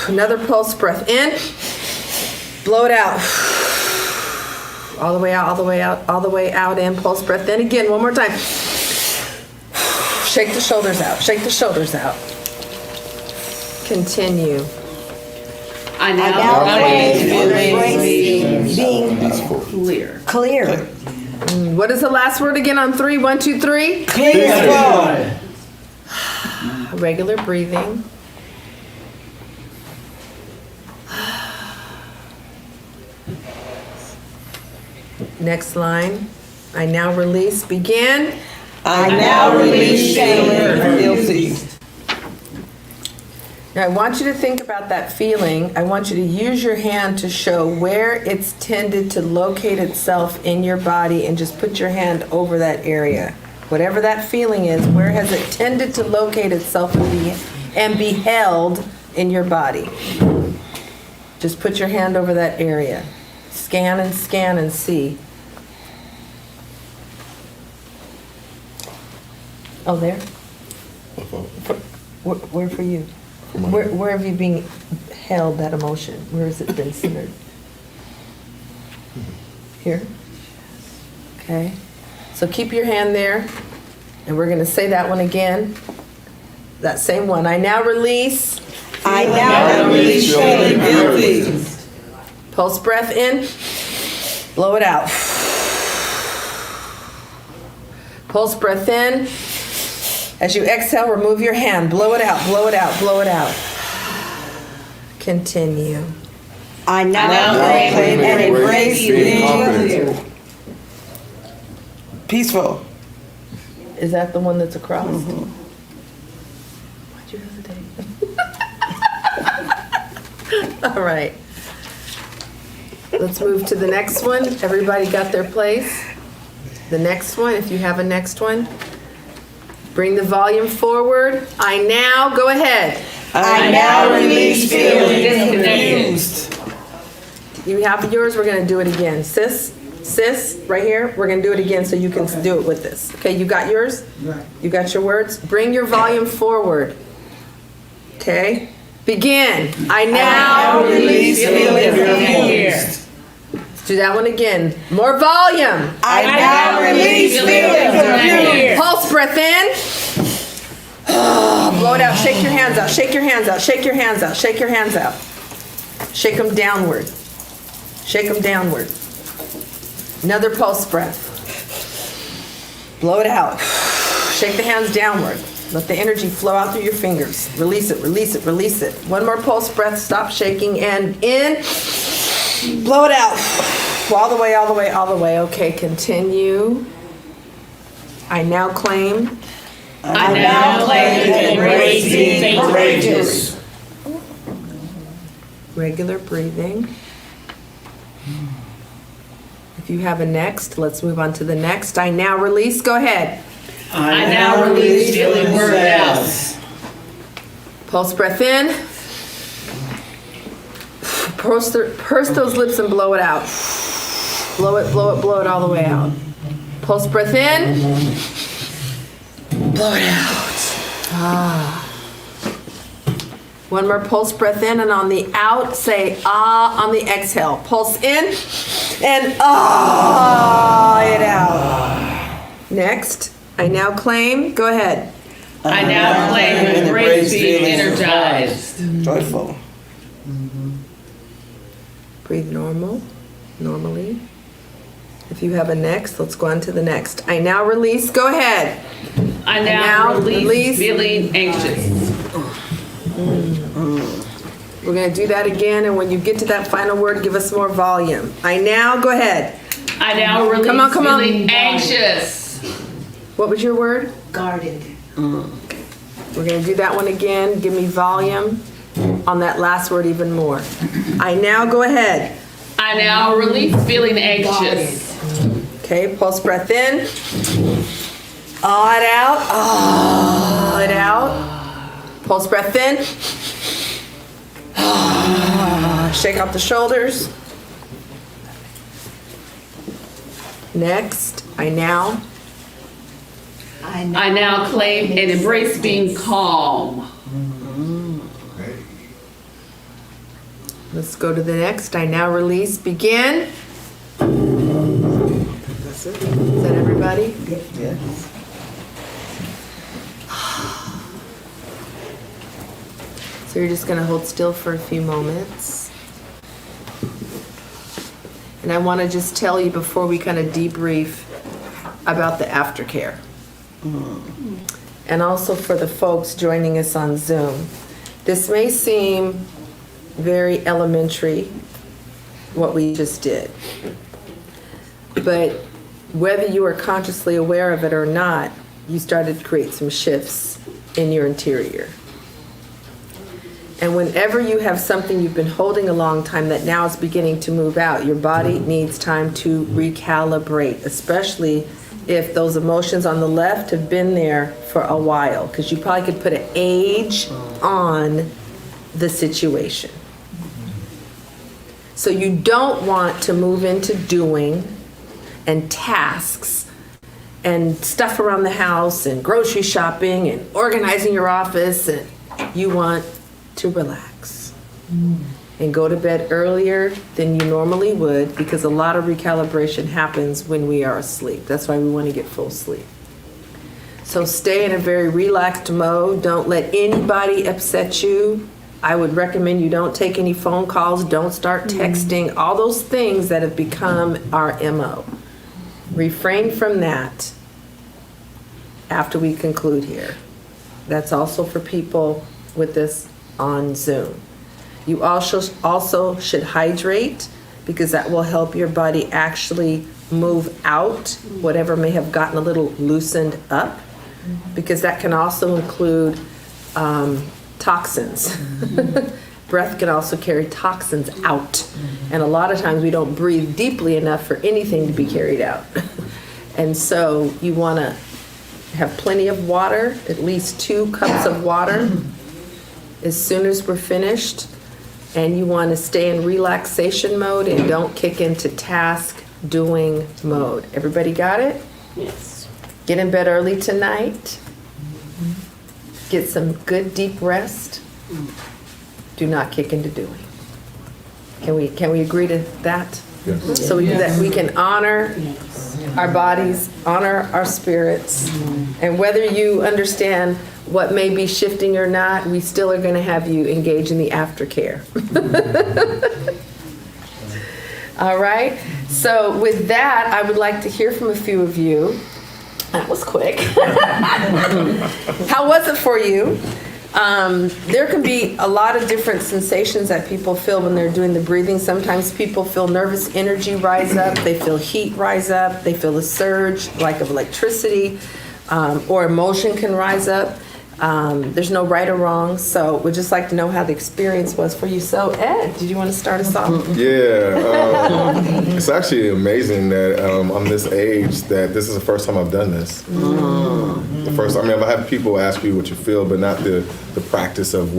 Another pulse breath in. Blow it out. All the way out, all the way out, all the way out in. Pulse breath in again, one more time. Shake the shoulders out, shake the shoulders out. Continue. I now embrace Being clear. clear. What is the last word again on 3? 1, 2, 3. Peaceful. Regular breathing. Next line. I now release. Begin. I now release feeling guilty. Now I want you to think about that feeling. I want you to use your hand to show where it's tended to locate itself in your body and just put your hand over that area. Whatever that feeling is, where has it tended to locate itself and be held in your body? Just put your hand over that area. Scan and see. Oh, there? Where for you? Where have you been held, that emotion? Where has it been centered? Here? Okay. So keep your hand there, and we're going to say that one again. That same one. I now release. I now release feeling guilty. Pulse breath in. Blow it out. Pulse breath in. As you exhale, remove your hand. Blow it out, blow it out, blow it out. Continue. I now claim and embrace being confident. Peaceful. Is that the one that's across? Mm-hmm. Why'd you hesitate? All right. Let's move to the next one. Everybody got their place? The next one, if you have a next one. Bring the volume forward. I now, go ahead. I now release feeling confused. You have yours, we're gonna do it again. Sis, right here, we're gonna do it again so you can do it with this. Okay, you got yours? Right. You got your words? Bring your volume forward. Okay, begin. I now release feelings of fear. Let's do that one again. More volume. I now release feelings of fear. Pulse breath in. Blow it out. Shake your hands out. Shake your hands out. Shake your hands out. Shake your hands out. Shake them downward. Shake them downward. Another pulse breath. Blow it out. Shake the hands downward. Let the energy flow out through your fingers. Release it, release it, release it. One more pulse breath. Stop shaking and in. Blow it out. All the way, all the way, all the way. Okay, continue. I now claim. I now claim to embrace being courageous. Regular breathing. If you have a next, let's move on to the next. I now release. Go ahead. I now release feeling burned out. Pulse breath in. Purse those lips and blow it out. Blow it, blow it, blow it all the way out. Pulse breath in. Blow it out. Ah. One more pulse breath in, and on the out, say ah on the exhale. Pulse in and ah it out. Next, I now claim. Go ahead. I now claim to embrace being energized. Joyful. Breathe normally. If you have a next, let's go on to the next. I now release. Go ahead. I now release feeling anxious. We're going to do that again, and when you get to that final word, give us more volume. I now, go ahead. I now release Come on. feeling anxious. What was your word? Guarded. We're going to do that one again. Give me volume on that last word even more. I now, go ahead. I now release feeling anxious. Okay, pulse breath in. Ah it out. Ah it out. Pulse breath in. Shake out the shoulders. Next, I now claim and embrace being calm. Let's go to the next. I now release. Begin. That's it. Is that everybody? Yeah. So you're just going to hold still for a few moments. And I want to just tell you before we kind of debrief about the aftercare. And also for the folks joining us on Zoom. This may seem very elementary, what we just did. But whether you are consciously aware of it or not, you started to create some shifts in your interior. And whenever you have something you've been holding a long time that now is beginning to move out, your body needs time to recalibrate, especially if those emotions on the left have been there for a while, because you probably could put an age on the situation. So you don't want to move into doing and tasks and stuff around the house and grocery shopping and organizing your office, and you want to relax and go to bed earlier than you normally would, because a lot of recalibration happens when we are asleep. That's why we want to get full sleep. So stay in a very relaxed mode. Don't let anybody upset you. I would recommend you don't take any phone calls, don't start texting, all those things that have become our MO. Refrain from that after we conclude here. That's also for people with this on Zoom. You also should hydrate, because that will help your body actually move out whatever may have gotten a little loosened up, because that can also include toxins. Breath can also carry toxins out. And a lot of times we don't breathe deeply enough for anything to be carried out. And so you want to have plenty of water, at least 2 cups of water as soon as we're finished. And you want to stay in relaxation mode and don't kick into task doing mode. Everybody got it? Yes. Get in bed early tonight. Get some good deep rest. do not kick into doing. Can we agree to that? Yes. So that we can honor our bodies, honor our spirits, and whether you understand what may be shifting or not, we still are going to have you engage in the aftercare. All right. So with that, I would like to hear from a few of you. That was quick. How was it for you? There can be a lot of different sensations that people feel when they're doing the breathing. Sometimes people feel nervous energy rise up, they feel heat rise up, they feel a surge like of electricity, or emotion can rise up. There's no right or wrong, so we'd just like to know how the experience was for you. So Ed, did you want to start us off? Yeah, it's actually amazing that I'm this age that this is the first time I've done this. The first, I mean, I've had people ask you what you feel, but not the practice of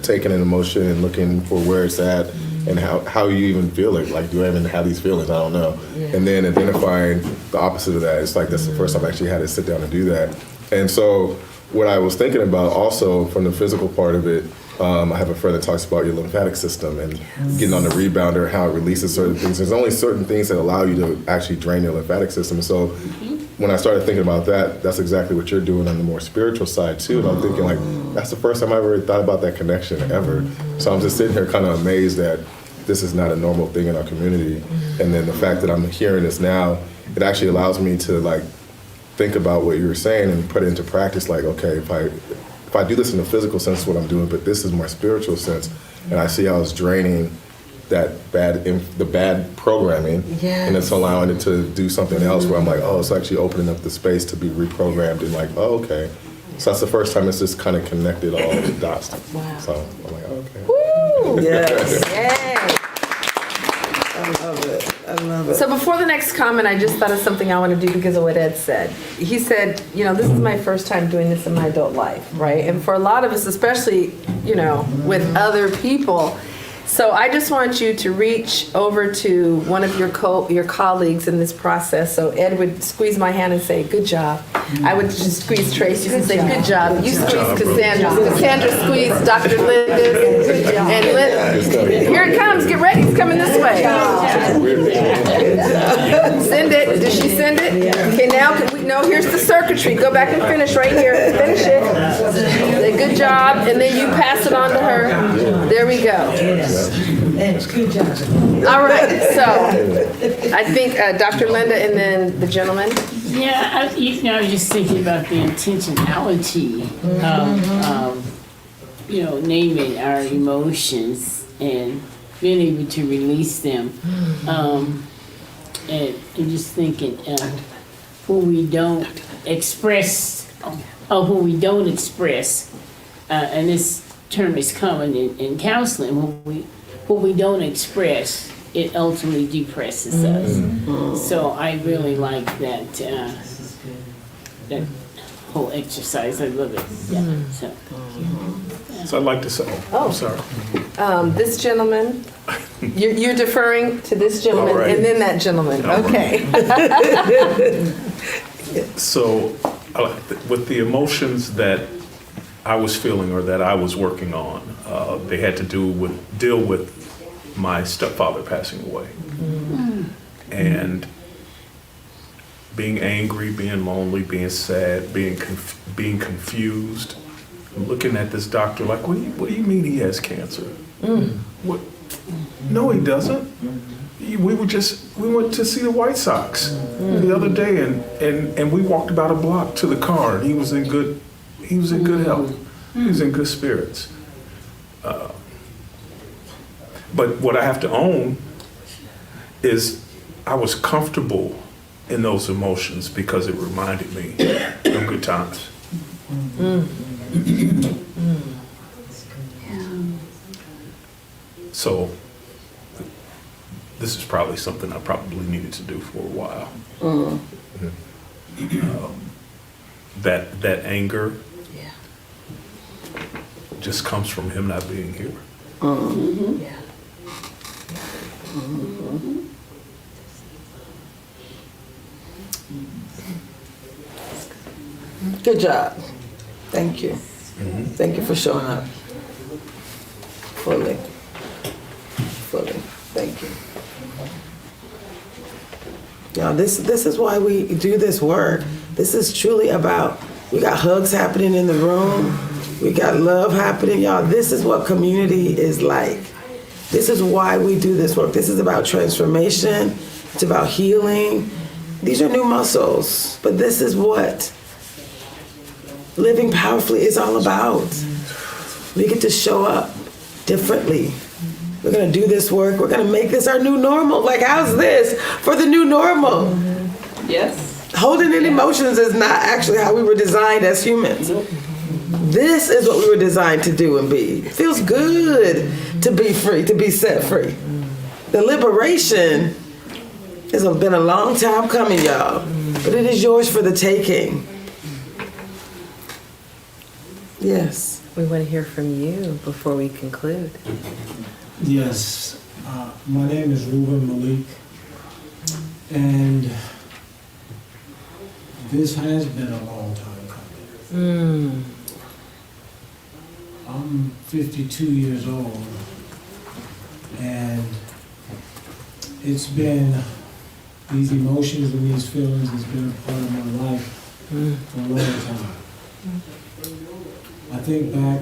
taking an emotion and looking for where it's at and how you even feel it. Like, do I even have these feelings? I don't know. Yeah. And then identifying the opposite of that. It's like that's the first time I actually had to sit down and do that. And so what I was thinking about also from the physical part of it, I have a friend that talks about your lymphatic system and getting on the rebounder, how it releases certain things. There's only certain things that allow you to actually drain your lymphatic system. So when I started thinking about that, that's exactly what you're doing on the more spiritual side too. And I'm thinking like, that's the first time I ever thought about that connection ever. So I'm just sitting here kind of amazed that this is not a normal thing in our community. And then the fact that I'm hearing this now, it actually allows me to like think about what you were saying and put it into practice. Like, okay, if I do this in the physical sense, what I'm doing, but this is my spiritual sense, and I see how it's draining the bad programming, and it's allowing it to do something else where I'm like, oh, it's actually opening up the space to be reprogrammed and like, oh, okay. So that's the first time it's just kind of connected all the dots. Wow. So I'm like, okay. Woo! Yes. Yay! I love it. I love it. So before the next comment, I just thought of something I want to do because of what Ed said. He said, this is my first time doing this in my adult life, right? And for a lot of us, especially, with other people. So I just want you to reach over to one of your colleagues in this process. So Ed would squeeze my hand and say, good job. I would just squeeze Tracy and say, good job. You squeeze Cassandra. Cassandra squeezed Dr. Linda's. And here it comes. Get ready. It's coming this way. Send it. Did she send it? Okay, now here's the circuitry. Go back and finish right here. Finish it. Say, good job. And then you pass it on to her. There we go. Good job. All right, so I think Dr. Linda and then the gentleman. Yeah, I was just thinking about the intentionality of, naming our emotions and being able to release them. And just thinking, when we don't express, and this term is common in counseling, when we don't express, it ultimately depresses us. So I really like that that whole exercise. I love it. Yeah. So I'd like to say, I'm sorry. This gentleman, you're deferring to this gentleman Right. and then that gentleman. All Okay. So with the emotions that I was feeling or that I was working on, they had to deal with my stepfather passing away. And being angry, being lonely, being sad, being confused, looking at this doctor like, what do you mean he has cancer? What? No, he doesn't. We went to see the White Sox the other day, and we walked about a block to the car, and he was in good health. He was in good spirits. But what I have to own is I was comfortable in those emotions because it reminded me of good times. So this is probably something I probably needed to do for a while. That anger just comes from him not being here. Good job. Thank you. Thank you for showing up. Fully. Thank you. Y'all, this is why we do this work. This is truly about, we got hugs happening in the room. We got love happening. Y'all, this is what community is like. This is why we do this work. This is about transformation. It's about healing. These are new muscles, but this is what living powerfully is all about. We get to show up differently. We're gonna do this work. We're gonna make this our new normal. Like, how's this for the new normal? Yes. Holding in emotions is not actually how we were designed as humans. This is what we were designed to do and be. It feels good to be free, to be set free. The liberation has been a long time coming, y'all, but it is yours for the taking. Yes. We want to hear from you before we conclude. Yes, my name is Ruben Malik, and this has been a long time coming. I'm 52 years old, and it's been, these emotions and these feelings has been a part of my life for a long time. I think back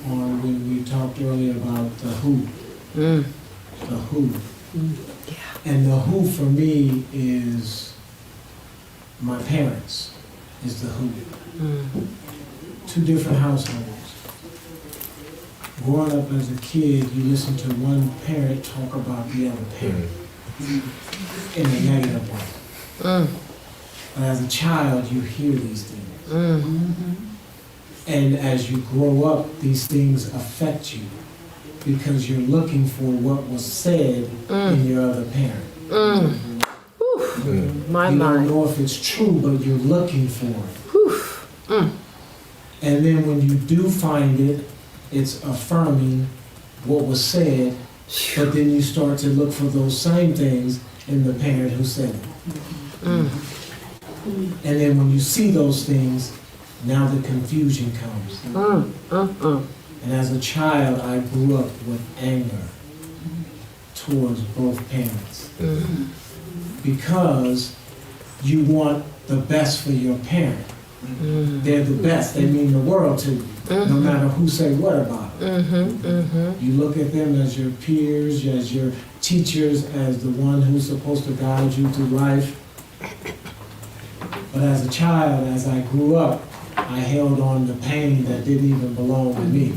on when we talked earlier about the who. The who. And the who for me is my parents, is the who. Two different households. Growing up as a kid, you listen to one parent talk about the other parent in a negative way. But as a child, you hear these things. And as you grow up, these things affect you because you're looking for what was said in your other parent. My you don't mind. know if it's true, but you're looking for it. And then when you do find it, it's affirming what was said, but then you start to look for those same things in the parent who said it. And then when you see those things, now the confusion comes. And as a child, I grew up with anger towards both parents. Because you want the best for your parent. They're the best. They mean the world to you, no matter who say what about it. You look at them as your peers, as your teachers, as the one who's supposed to guide you through life. But as a child, as I grew up, I held on to pain that didn't even belong to me.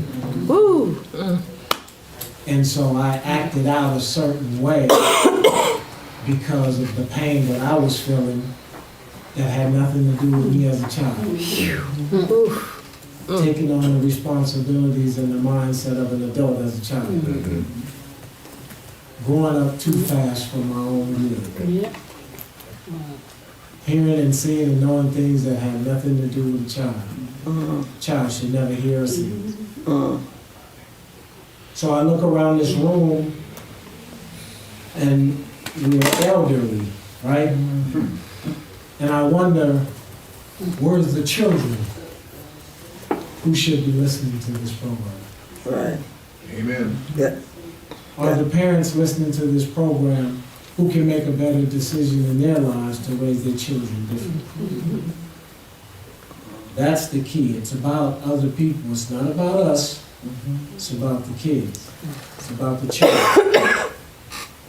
And so I acted out a certain way because of the pain that I was feeling that had nothing to do with me as a child. Taking on the responsibilities and the mindset of an adult as a child. Growing up too fast for my own good. Hearing and seeing and knowing things that have nothing to do with a child. Child should never hear or see. So I look around this room and we're elderly, right? And I wonder, where's the children who should be listening to this program? Right. Amen. Yeah. Are the parents listening to this program who can make a better decision in their lives to raise their children differently? That's the key. It's about other people. It's not about us. It's about the kids. It's about the children.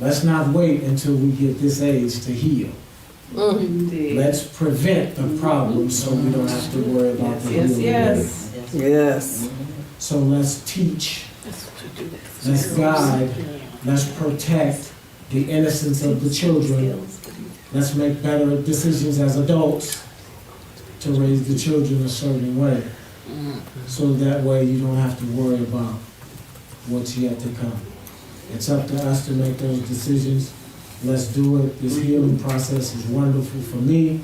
Let's not wait until we get this age to heal. Let's prevent the problem so we don't have to worry about the healing. Yes. So let's teach. Let's guide. Let's protect the innocence of the children. Let's make better decisions as adults to raise the children a certain way. So that way you don't have to worry about what's yet to come. It's up to us to make those decisions. Let's do it. This healing process is wonderful for me.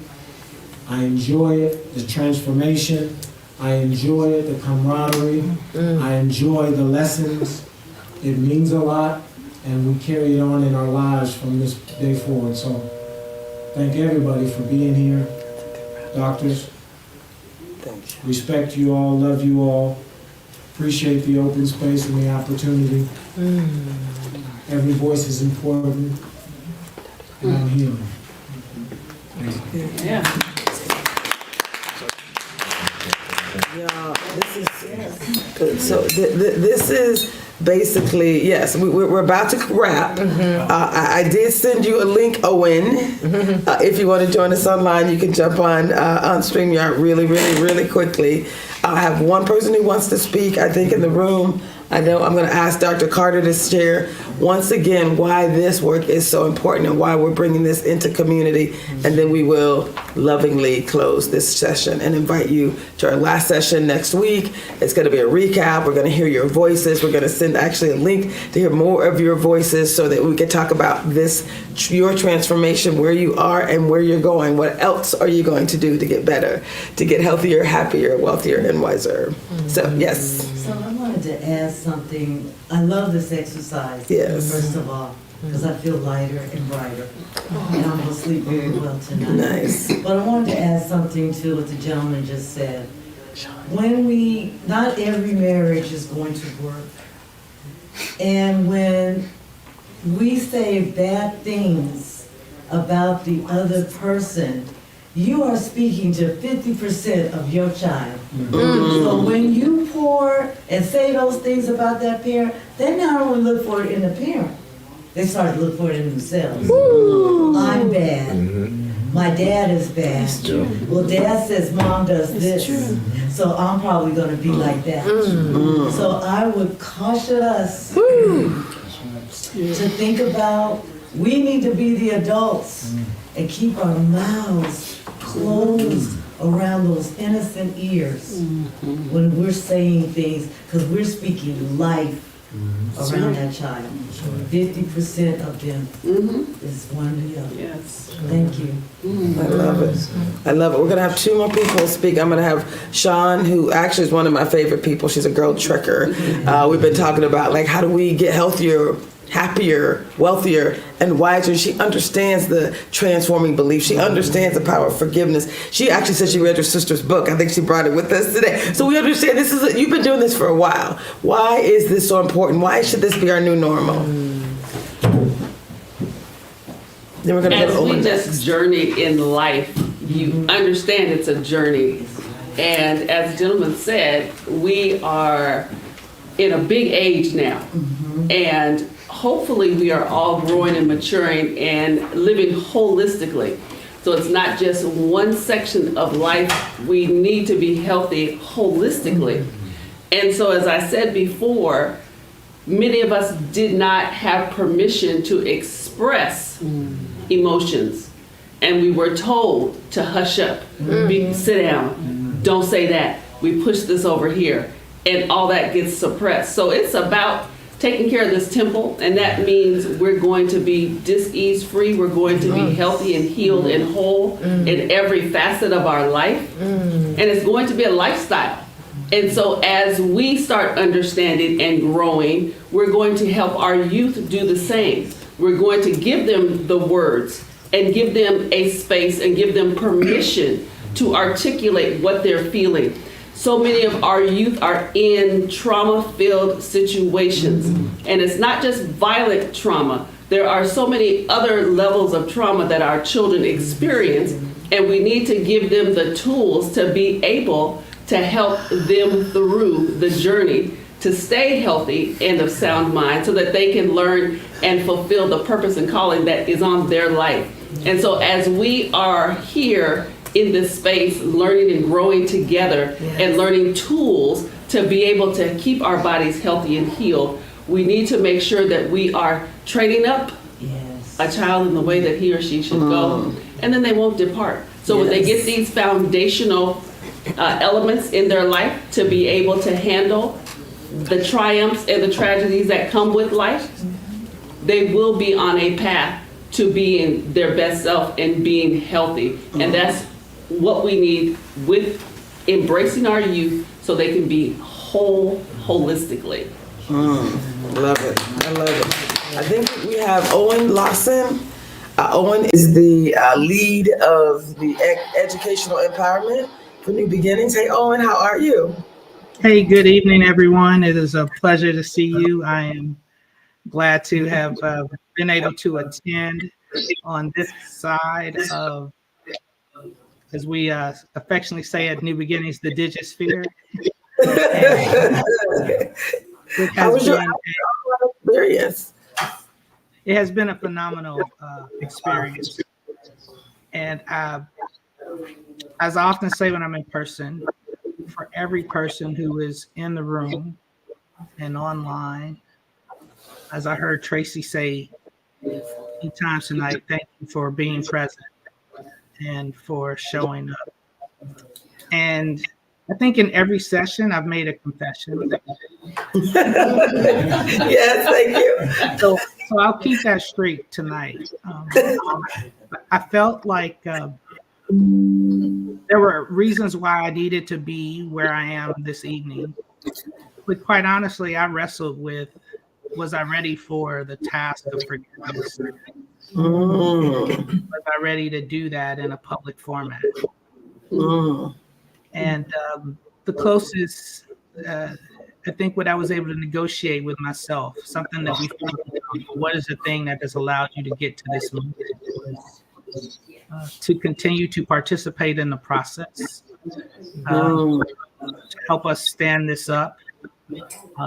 I enjoy it, the transformation. I enjoy it, the camaraderie. I enjoy the lessons. It means a lot, and we carry it on in our lives from this day forward. So thank everybody for being here. Doctors, respect you all, love you all. Appreciate the open space and the opportunity. Every voice is important, and I'm here. Yeah. Yeah, this is good. So this is basically, yes, we're about to wrap. I did send you a link, Owen. If you want to join us online, you can jump on StreamYard really quickly. I have one person who wants to speak, I think, in the room. I know I'm going to ask Dr. Carter to share once again why this work is so important and why we're bringing this into community. And then we will lovingly close this session and invite you to our last session next week. It's going to be a recap. We're going to hear your voices. We're going to send actually a link to hear more of your voices so that we can talk about this, your transformation, where you are and where you're going. What else are you going to do to get better, to get healthier, happier, wealthier, and wiser? So, yes. So I wanted to add something. I love this exercise. Yes. First of all, because I feel lighter and brighter. And I'm gonna sleep very well tonight. Nice. But I wanted to add something to what the gentleman just said. Not every marriage is going to work. And when we say bad things about the other person, you are speaking to 50% of your child. So when you pour and say those things about that parent, they not only look for it in the parent, they start to look for it in themselves. I'm bad. My dad is bad. Well, dad says mom does this. So I'm probably going to be like that. So I would caution us to think about, we need to be the adults and keep our mouths closed around those innocent ears when we're saying things, because we're speaking life around that child. 50% of them is one or the other. Yes. Thank you. I love it. I love it. We're going to have two more people speak. I'm going to have Sean, who actually is one of my favorite people. She's a girl tricker. We've been talking about, like, how do we get healthier, happier, wealthier, and wiser. She understands the transforming belief. She understands the power of forgiveness. She actually said she read her sister's book. I think she brought it with us today. So we understand this is you've been doing this for a while. Why is this so important? Why should this be our new normal? Then we're going to go to As Owen we next. just journey in life, you understand it's a journey. And as the gentleman said, we are in a big age now. And hopefully we are all growing and maturing and living holistically. So it's not just one section of life. We need to be healthy holistically. And so, as I said before, many of us did not have permission to express emotions. And we were told to hush up, sit down, don't say that. We push this over here. And all that gets suppressed. So it's about taking care of this temple, and that means we're going to be dis-ease free, we're going to be healthy and healed and whole in every facet of our life, and it's going to be a lifestyle. And so as we start understanding and growing, we're going to help our youth do the same. We're going to give them the words and give them a space and give them permission to articulate what they're feeling. So many of our youth are in trauma-filled situations. And it's not just violent trauma. There are so many other levels of trauma that our children experience, and we need to give them the tools to be able to help them through the journey to stay healthy and of sound mind so that they can learn and fulfill the purpose and calling that is on their life. And so as we are here in this space, learning and growing together and learning tools to be able to keep our bodies healthy and healed, we need to make sure that we are training up a child in the way that he or she should go, and then they won't depart. So when they get these foundational elements in their life to be able to handle the triumphs and the tragedies that come with life, they will be on a path to being their best self and being healthy. And that's what we need with embracing our youth so they can be whole holistically. Love it. I love it. I think we have Owen Lawson. Owen is the lead of the Educational Empowerment for New Beginnings. Hey, Owen, how are you? Hey, good evening, everyone. It is a pleasure to see you. I am glad to have been able to attend on this side of, as we affectionately say at New Beginnings, the Digisphere. It How has was your been experience? it has been a phenomenal experience, and as I often say when I'm in person, for every person who is in the room and online, as I heard Tracy say many times tonight, thank you for being present and for showing up. And I think in every session, I've made a confession. Yes, thank you. So I'll keep that straight tonight. I felt like there were reasons why I needed to be where I am this evening. But quite honestly, I wrestled with, was I ready for the task of forgiveness? Was I ready to do that in a public format? And the closest, I think what I was able to negotiate with myself, something that we found, what is the thing that has allowed you to get to this moment? To continue to participate in the process, to help us stand this up,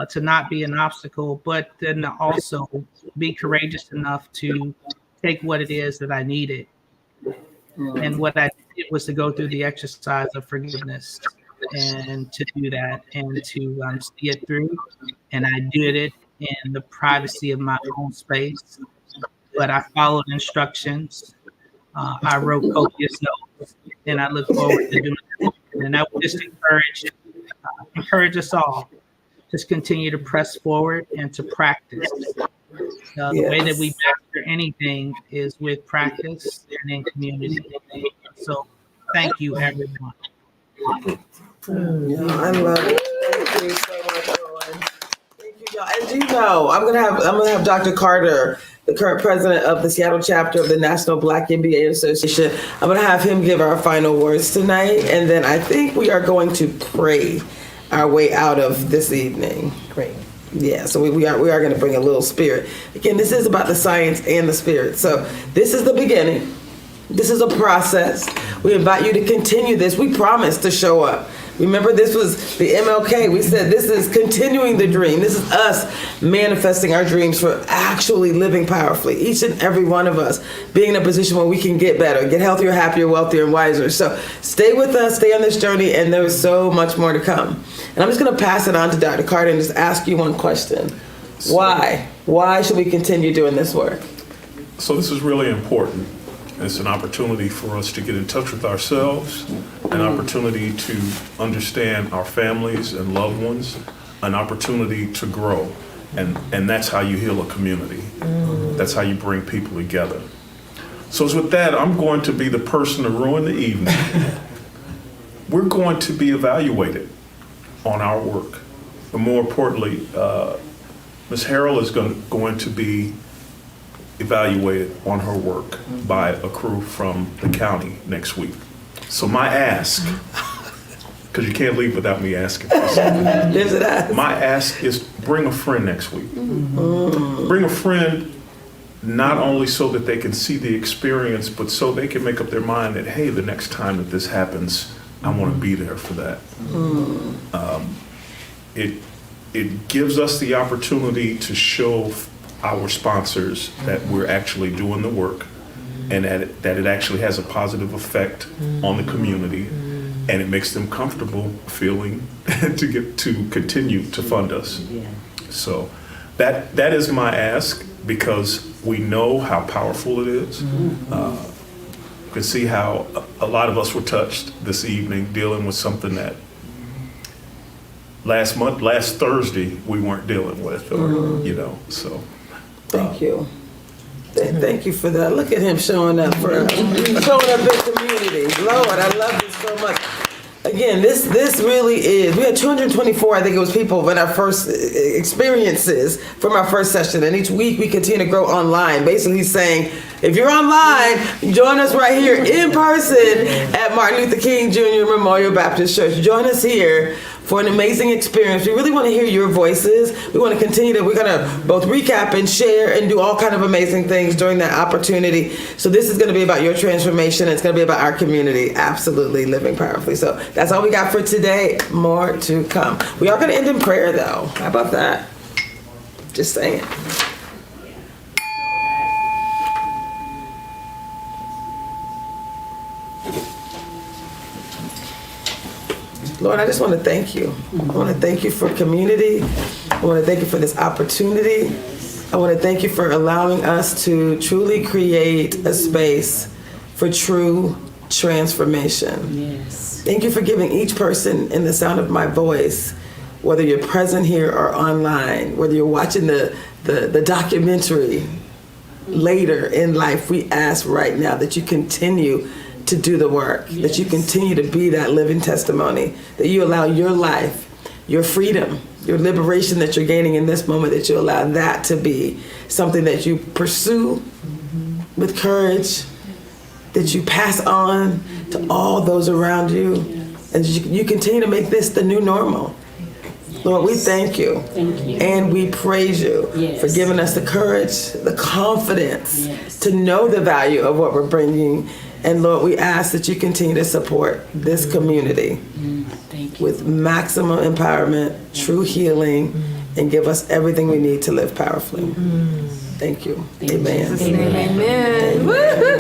to not be an obstacle, but then also be courageous enough to take what it is that I needed. And what I did was to go through the exercise of forgiveness and to do that and to see it through. And I did it in the privacy of my own space, but I followed instructions. I wrote copious notes, and I look forward to doing it. And I would just encourage us all, just continue to press forward and to practice. The way that we master anything is with practice and in community. So thank you, everyone. I love it. Thank you so much, Rowan. Thank you, y'all. And you know, I'm gonna have Dr. Carter, the current president of the Seattle chapter of the National Black MBA Association. I'm gonna have him give our final words tonight, and then I think we are going to pray our way out of this evening. Great. Yeah, so we are going to bring a little spirit. Again, this is about the science and the spirit. So this is the beginning. This is a process. We invite you to continue this. We promise to show up. Remember, this was the MLK. We said this is continuing the dream. This is us manifesting our dreams for actually living powerfully. Each and every one of us being in a position where we can get better, get healthier, happier, wealthier, and wiser. So stay with us, stay on this journey, and there's so much more to come. And I'm just going to pass it on to Dr. Carter and just ask you one question. Why? Why should we continue doing this work? So this is really important. It's an opportunity for us to get in touch with ourselves, an opportunity to understand our families and loved ones, an opportunity to grow. And that's how you heal a community. That's how you bring people together. So with that, I'm going to be the person to ruin the evening. We're going to be evaluated on our work. But more importantly, Ms. Harrell is going to be evaluated on her work by a crew from the county next week. So my ask, because you can't leave without me asking for something. My ask is bring a friend next week. Bring a friend not only so that they can see the experience, but so they can make up their mind that, hey, the next time that this happens, I want to be there for that. It gives us the opportunity to show our sponsors that we're actually doing the work and that it actually has a positive effect on the community, and it makes them comfortable feeling to continue to fund us. So that is my ask, because we know how powerful it is. You can see how a lot of us were touched this evening dealing with something that last Thursday we weren't dealing with, or so. Thank you. Thank you for that. Look at him showing up in community. Lord, I love this so much. Again, this really is, we had 224, I think it was, people in our first experiences from our first session. And each week we continue to grow online. Basically he's saying, if you're online, join us right here in person at Martin Luther King Jr. Memorial Baptist Church. Join us here for an amazing experience. We really want to hear your voices. We want to continue we're going to both recap and share and do all kind of amazing things during that opportunity. So this is going to be about your transformation. It's going to be about our community. Absolutely living powerfully. So that's all we got for today. More to come. We are going to end in prayer though. How about that? Just saying. Lord, I just want to thank you. I want to thank you for community. I want to thank you for this opportunity. I want to thank you for allowing us to truly create a space for true transformation. Yes. Thank you for giving each person in the sound of my voice, whether you're present here or online, whether you're watching the documentary later in life, we ask right now that you continue to do the work, that you continue to be that living testimony, that you allow your life, your freedom, your liberation that you're gaining in this moment, that you allow that to be something that you pursue with courage, that you pass on to all those around you, and you continue to make this the new normal. Lord, we thank you. Thank you. And we praise you for giving us the courage, the confidence to know the value of what we're bringing. And Lord, we ask that you continue to support this community with maximum empowerment, true healing, and give us everything we need to live powerfully. Thank you. Amen. Amen. Amen.